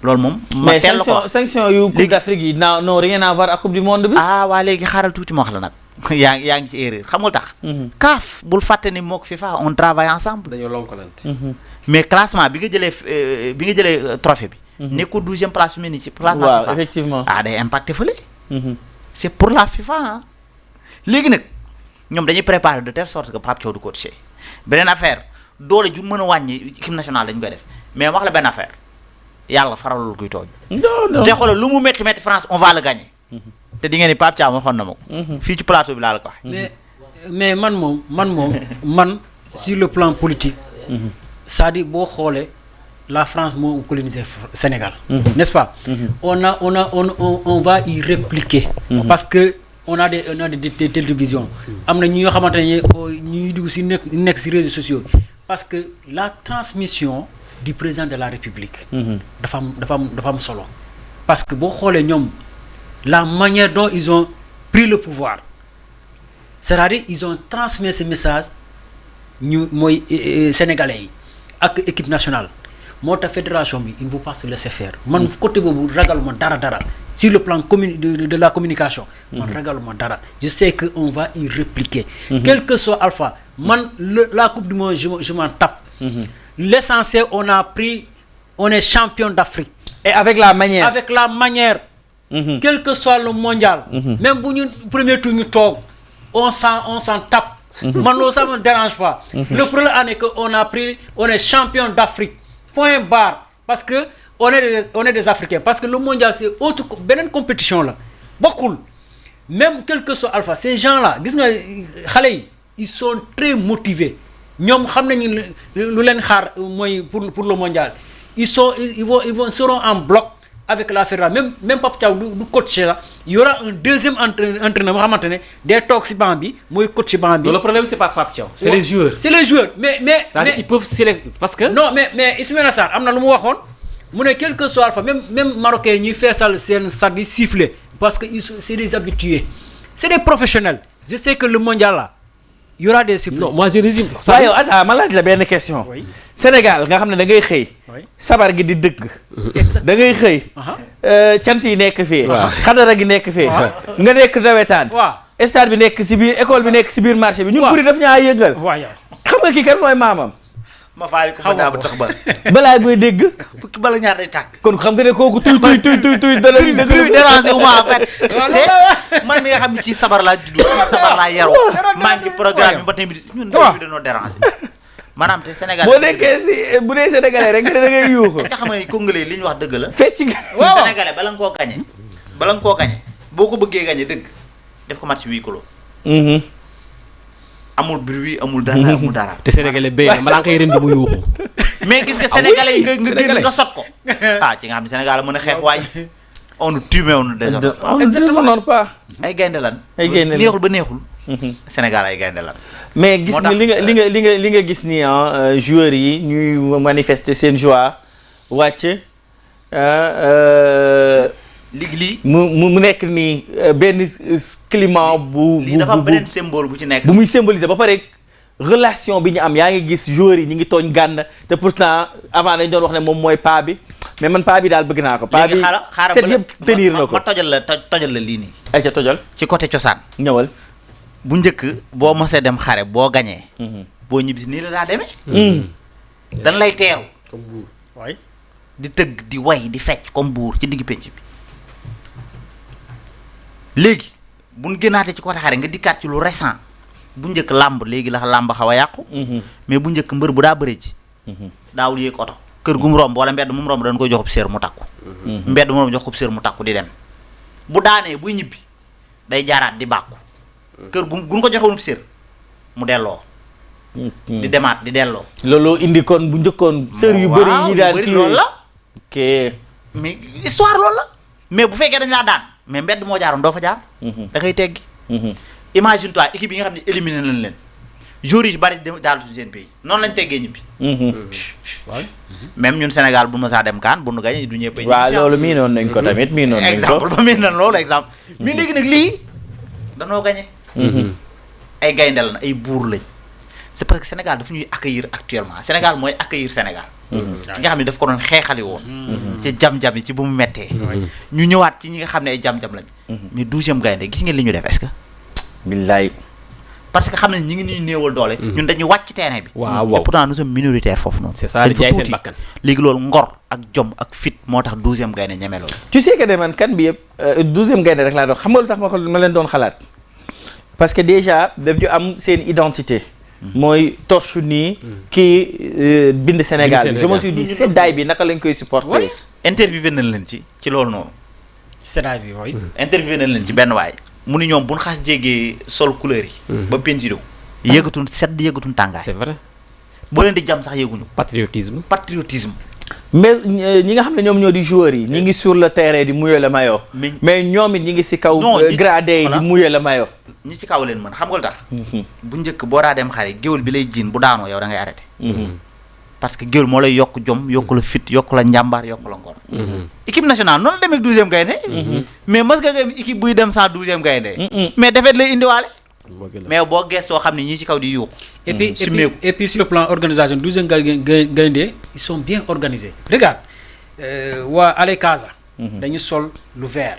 loolu moom. ma teel la ko mais sanction yu Coupe d'Afrique yi n'ont rien à voir ak Coupe du monde bi. waa léegi xaaral tuuti ma wax la nag. yaa ngi ci erreur xam nga tax. CAF bul fàtte ni mook FIFA on travaille ensemble. dañoo lonkalante. mais classement bi nga jëlee trophée bi nekkul 12e place fi mu ne nii ci place. waaw effectivement day impacté fële. c'est pour la FIFA ah. léegi nag ñoom dañuy préparer de telle sorte que Pape Thiaw du coacher beneen affaire doole ju mën a wàññi équipe nationale dañu koy def mais wax la benn affaire yàlla faralul kuy tooñ. non te xoolal lu mu métti France on va le gagner. te di ngeen ni Pape Thiaw waxoon na ma ko. fii ci plateau bi laa la ko wax. mais man sur le plan politique. c'est-à-dire boo xoolee la France moo colonisé Sénégal. n'est-ce pas. on va y répliquer. parce que on a des télévisions. am na ñi nga xamante ne ñuy dugg si nekk si réseaux sociaux parce que la transmission du président de la République. dafa am solo. parce que boo xoolee ñoom la manière dont ils ont pris le pouvoir c'est-à-dire ils ont transmis ce message ñu mooy sénégalais yi ak équipe nationale moo tax fédération bi il ne faut pas se laisser faire man côté boobu ragaluma dara sur le plan de la communication man ragaluma dara je sais que on va y répliquer quel que soit Alpha man la coupe du monde je m'en tape l'essentiel on est champion d'Afrique et avec la manière quel que soit le mondial même bu ñu premier tour ñu toog on s'en tape man loolu ça me dérange pas le problème est que on est champion d'Afrique point barre parce que on est des Africains parce que le mondial c'est autre beneen compétition la bokkul même quel que soit Alpha ces gens là gis nga xale yi ils sont très motivés ñoom xam nañu lu leen xaar mooy pour le mondial ils seront en bloc avec la fédération même Pape Thiaw du coach la il y aura un deuxième entraîneur boo xamante ne day toog si banc bi mooy coach banc bi. le problème c'est pas Pape Thiaw. c'est les joueurs. mais ils peuvent sélectionner parce que. non mais Ismaïla Sarr am na lu mu waxoon mu ne quel que soit Alpha même Marocains yi ñuy feesal seen stade di siffler parce que c'est des habitués c'est des professionnels je sais que le mondial là il y aura des surprises. non moi je résume. waaw yow ma laaj la benn question. Sénégal nga xam ne da ngay xëy. sabar gi di dëgg. da ngay xëy. cant yi nekk fii. xadara gi nekk fii. nga nekk nawetaan. stade bi nekk si biir école bi nekk si biir marché bi. ñun buri daf ñaa yëngal. xam nga kii kan mooy maamam. ma faali ko ma daa ba tax ba. balaa booy dégg. fukki bala ñaar day tàkk. kon xam nga ne kooku tuy dala déranger wu ma en fait. te man mi nga xam ne ci sabar laa juddoo ci sabar laa yaroo. maa ngi ci programme bi ba tey ñun ndaw bi dañoo déranger. maanaam te Sénégal boo nekkee si bu dee sénégalais rek da ngay yuuxu. est-ce que xam nga ni congolais li ñu wax dëgg la. fecc nga waaw sénégalais bala nga koo gañe boo ko bëggee gañe dëgg def ko match huis clos. amul bruit amul dara amul dara. te sénégalais béy na balaa nga koy rendi mu yuuxu. mais gis nga sénégalais yi nga génn nga sot ko. ci nga xam ne Sénégal mën a xeex waay. on nous tue mais on nous déshonore. on nous déshonore pas. ay gaynde lan. neexul ba neexul. Sénégal ay gaynde lan. mais gis nga li nga gis ni joueurs yi ñuy manifester seen joie wàcc lii mu nekk nii benn climat bu lii dafa am beneen symbole bu ci nekk bu muy symboliser ba pare relation bi ñu am yaa ngi gis joueurs yi ñu ngi tooñ gànn te pourtant avant dañ doon wax ne moom mooy paa bi mais man paa bi daal bëgg naa ko paa bi set yëpp tenir na ko ma tojal la lii nii ay ca tojal ci côté cosaan ñëwal bu njëkk boo mosee dem xare boo gañee boo ñibbisi nii la daa demee dañ lay teeru comme buur waay di tëgg di way di fecc comme buur ci digg penc bi léegi buñ gënaatee ci côté xare nga dikkaat ci lu récent bu njëkk làmb léegi la làmb xaw a yàqu mais bu njëkk mbër bu daa bëree ji daawul yéeg oto kër gu mu romb wala mbedd mu romb dañ koy joxub séer mu takku mbedd mu romb joxub séer mu takku di dem bu daanee buy ñibbi day jaaraat di bàkku kër gu ko joxewul séer mu delloo di demaat di delloo loolu indi kon bu njëkkoon sër yu bëri yi daan kii loolu la ok mais histoire loolu la mais bu fekkee dañ laa daan mais mbedd moo jaaroon doo fa jaar da ngay teggi imagine toi équipe yi nga xam ne éliminé nañ leen joueurs yi bari daal su seen pays noonu lañ teggee ñibbi même ñun Sénégal bu ma saa dem kaan bu nu gañe du ñëpp waaw loolu mii noonu nañ ko tamit mii noonu nañ ko exemple ba mii noonu loolu exemple mais léegi nag lii danoo gañe ay gayndel na ay buur lañ c'est parce que Sénégal daf ñuy accueillir actuellement Sénégal mooy accueillir Sénégal ki nga xam ne daf ko doon xeexali woon ci jam-jam yi ci bu mu mettee ñu ñëwaat ci ñi nga xam ne ay jam-jam lañ mais 12e gaynde gis ngeen li ñu def est-ce que billaay parce que xam nañ ñi ngi ñuy néewal doole. ñun dañuy wàcc ci terrain bi. waaw et pourtant nous sommes minoritaires foofu noonu. c'est ça di jaay seen bakkan léegi loolu ngor ak jom ak fit moo tax 12e gaynde ñeme loolu. tu sais que ne man kan bi yëpp 12e gaynde rek laa doon xam nga lu tax ma leen doon xalaat parce que déjà daf ñu am seen identité. mooy torche nii. kii bind Sénégal. je me suis dit seddaay bi naka lañ koy supporter. interviewé nañ leen ci loolu noonu. seddaay bi mooy. interviewé nañ leen ci benn waay. mu ni ñoom bu ñu xas jégee sol couleur yi. ba peinture wu. yëgatuñ sedd yëgatuñ tàngaay. c'est vrai. boo leen di jam sax yëguñu. patriotisme. mais ñi nga xam ne ñoom ñoo di joueurs yi ñi ngi sur le terrain di mouiller le maillot. mais ñoom it ñi ngi si kaw. gradé yi di mouiller le maillot. ñi ci kaw leen mën xam nga lu tax. bu njëkk boo daa dem xare géwél bi lay jiin bu daanoo yow da ngay arrêté. parce que géwél moo lay yokk jom yokk la fit yokk la njàmbaar yokk la ngor. équipe nationale noonu la demee ak 12e gaynde. mais mos nga am équipe buy dem sans 12e gaynde. mais defet lay indiwaale. mais boo gëstoo xam ne ñii ci kaw di yuuxu. et puis sur le plan organisation 12e gaynde ils sont bien organisés. regarde waa Ale Casa. dañu sol lu vert.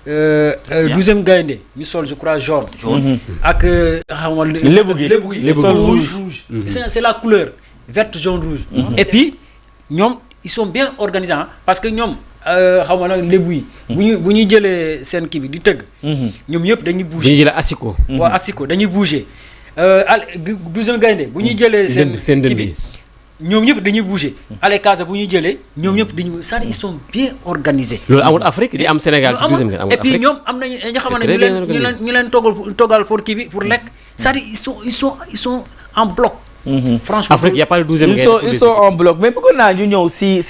12e gaynde ñu sol je crois jaune. ak xam nga lébu gi rouge. c'est la couleur verte jaune rouge. et puis ñoom ils sont bien organisés parce que ñoom xaw ma nag lébu yi. bu ñuy jëlee seen kii bi di tëgg. ñoom ñëpp dañuy bouger. bu ñuy jëlee asiko. waaw asiko dañuy bouger. 12e gaynde bu ñuy jëlee seen kii bi ñoom ñëpp dañuy bouger. Ale Casa bu ñuy jëlee ñoom ñëpp dañuy c'est-à-dire ils sont bien organisés. loolu amul Afrique di am Sénégal ci 12e gaynde amul et puis Afrique. ñoom am nañu ñoo xamante ne ñu leen toggal pour kii bi pour lekk c'est-à-dire ils sont en bloc. franchement Afrique y a pas de 12e gaynde. ils sont en bloc mais bëggoon naa ñu ñëw si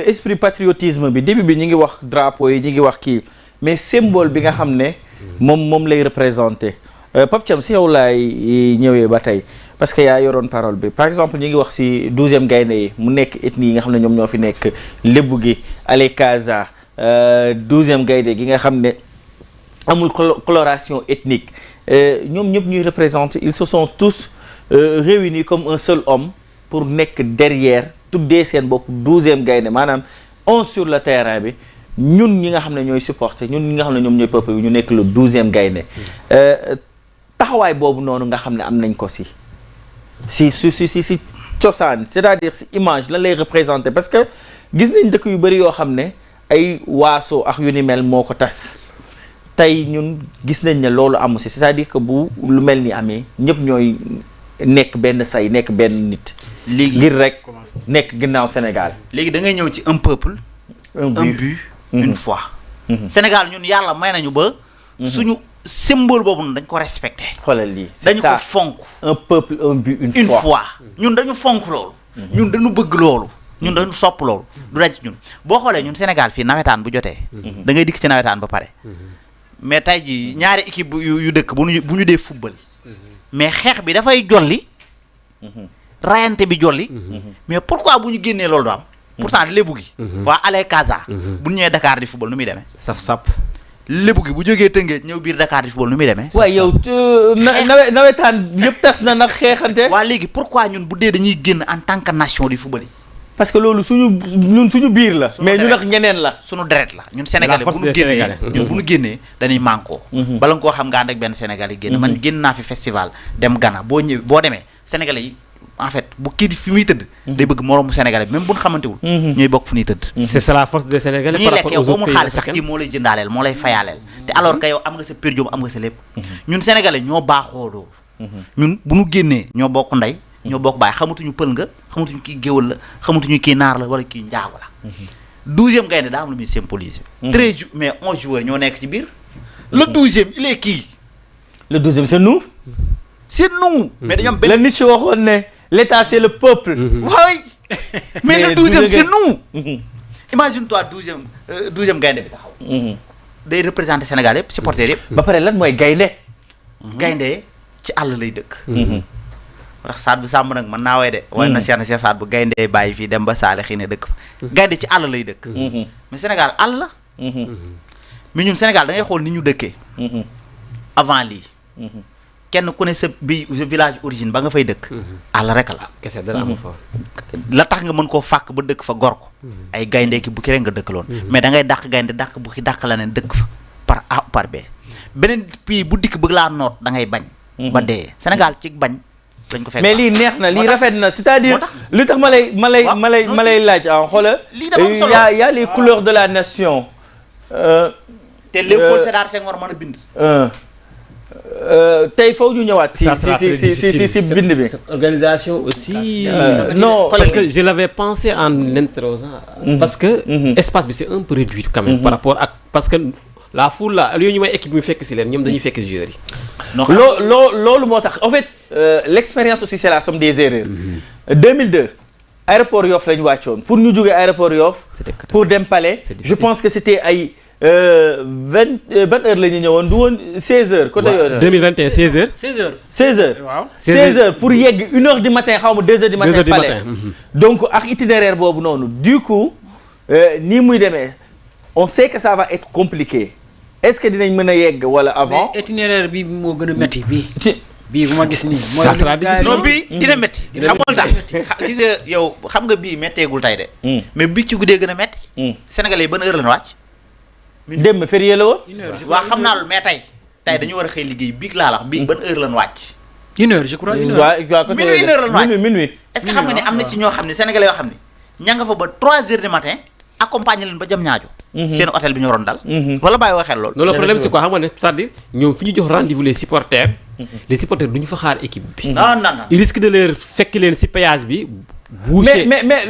esprit patriotisme bi début bi ñu ngi wax drapeau yi ñu ngi wax kii mais symbole bi nga xam ne moom lay représenté Pape Thiam si yow laay ñëwee ba tey parce que yaa yoroon parole bi par exemple ñu ngi wax si 12e gaynde yi mu nekk ethnie yi nga xam ne ñoom ñoo fi nekk lébu gi Ale Casa 12e gaynde gi nga xam ne amul coloration ethnique ñoom ñëpp ñuy représenté ils se sont tous réunis comme un seul homme pour nekk derrière tuddee seen bopp 12e gaynde maanaam 11 sur le terrain bi ñun ñi nga xam ne ñooy supporter ñun ñi nga xam ne ñoom ñooy peuple bi ñu nekk le 12e gaynde taxawaay boobu noonu nga xam ne am nañ ko si cosaan c'est-à-dire si image lan lay représenter parce que gis nañ dëkk yu bëri yoo xam ne ay waaso ak yu ni mel moo ko tas tey ñun gis nañ ne loolu amu si c'est-à-dire que bu lu mel ni amee ñëpp ñooy nekk benn say nekk benn nit léegi ngir rek nekk ginnaaw Sénégal. léegi da ngay ñëw ci un peuple. un but une foi. Sénégal ñun yàlla may nañu ba. suñu symbole boobu noonu dañ ko respecté. xoolal lii c'est ça dañu ko fonk. un peuple un but une foi. ñun dañu fonk loolu. ñun dañu bëgg loolu. ñun dañu sopp loolu. du daj ñun boo xoolee ñun Sénégal fii nawetaan bu jotee. da ngay dikk ci nawetaan ba pare. mais tey jii ñaari équipe yu dëkk bu ñu dee football. mais xeex bi dafay jolli. rayante bi jolli. mais pourquoi bu ñu génnee loolu du am. pourtant lébu gi. waa Ale Casa. bu ñu ñëwee Dakar di football nu muy demee. saf sap. lébu gi bu jógee Tëngéej ñëw biir Dakar di football nu muy demee. waaye yow nawetaan yëpp tas na nag xeexante. waa léegi pourquoi ñun bu dee dañuy génn en tant que nation di football yi. parce que loolu suñu biir la. mais ñun ak ñeneen la. suñu deret la ñun sénégalais bu ñu génnee ñun bu ñu génnee dañuy mànkoo. bala nga koo xam nga ànd ak benn sénégalais génn. man génn naa fi festival dem Ghana boo demee sénégalais yi en fait bu kii fi muy tëdd. day bëgg moroomu sénégalais même bu ñu xamantewul. ñooy bokk fu ñuy tëdd. c'est ça la force des sénégalais. par rapport aux autres pays. ñuy lekk yow boo mu xaalis sax kii moo lay jëndaaleel moo lay fayaaleel. te alors que yow am nga sa per diem am nga sa lépp. ñun sénégalais ñoo baaxoo loolu. ñun bu ñu génnee ñoo bokk ndey ñoo bokk baay xamatuñu pël nga xamatuñu kii géwël la xamatuñu kii naar la wala kii njaago la. 12e gaynde daa am lu muy symboliser. 13 mais 11 joueurs ñoo nekk ci biir. le 12e il est qui. le 12e c'est nous. c'est nous. mais dañoo am benn la nit si waxoon ne l'état c'est le peuple. waay mais le 12e c'est nous. imagine toi 12e gaynde bi taxaw. day représenter Sénégal yëpp supporter yëpp. ba pare lan mooy gaynde. gaynde ci àll lay dëkk. ndax saat bu sàmm nag mën naa way de waaye na Cheikh saat bu gayndee bàyyi fii dem ba saale xii ne dëkk fa gaynde ci àll lay dëkk mais Sénégal àll la mais ñun Sénégal da ngay xool ni ñu dëkkee avant lii kenn ku ne sa village origine ba nga fay dëkk àll rek la kese dara am fa la tax nga mën koo fàkk ba dëkk fa gor ko ay gayndee ki bukki rek nga dëkk loon mais da ngay dàq gaynde dàq bukki dàq la neen dëkk fa par A par B beneen pays bu dikk bëgg laa noot da ngay bañ ba dee Sénégal ci bañ lañ ko fekk. mais lii neex na lii rafet na c'est-à-dire li tax ma lay laaj ah xoola y a les couleurs de la nation. te Léopold Sédar Senghor mën a bind. tey faw ñu ñëwaat si bind bi. Organisation aussi. Non parce que je l'avais pensé en interrogeant. Parce que espace bi c'est un peu réduit quand même. Par rapport ak parce que la foule là yooyu ñu may équipe bi fekk si leen ñoom dañuy fekk joueurs yi. loolu moo tax en fait l'expérience aussi c'est la somme des erreurs. 2002 aéroport Yoff la ñu wàccoon pour ñu jógee aéroport Yoff pour dem Palais. je pense que c'était ay. ban heure la ñu ñëwoon du woon 16h. côté yooyu 2021 16h. 16h. waaw 16h pour yegg 1h du matin xaw ma 2h du matin. 2h du Palais. matin. Donc ak itinéraire boobu noonu du coup nii muy demee on sait que ça va être compliqué est-ce que dinañ mën a yegg wala avant. mais itinéraire bi moo gën a métti bii. bii bu ma gis nii. ça sera difficile non bii dina métti. xam nga tax gis nga yow xam nga bii métteegul tey de. mais bi ci guddee gën a métti. Sénégalais yi ban heure lañu wàcc. démb férié la woon. waa xam naa loolu mais tey dañu war a xëy liggéey biig laa la wax biig ban heure lañu wàcc. 1h je crois 1h. minuit 1h lañu wàcc minuit. est-ce que xam nga ne am na ci ñoo xam ne sénégalais yoo xam ne ña nga fa ba 3h du matin accompagner leen ba jam ñaajo. seen hôtel bi ñu waroon dal. wala bàyyi waxee loolu. non le problème c'est quoi xam nga ne c'est-à-dire ñoom fi ñu jox rendez-vous les supporters duñu fa xaar équipe bi. non il risque de leur fekk leen ci péage bi. mais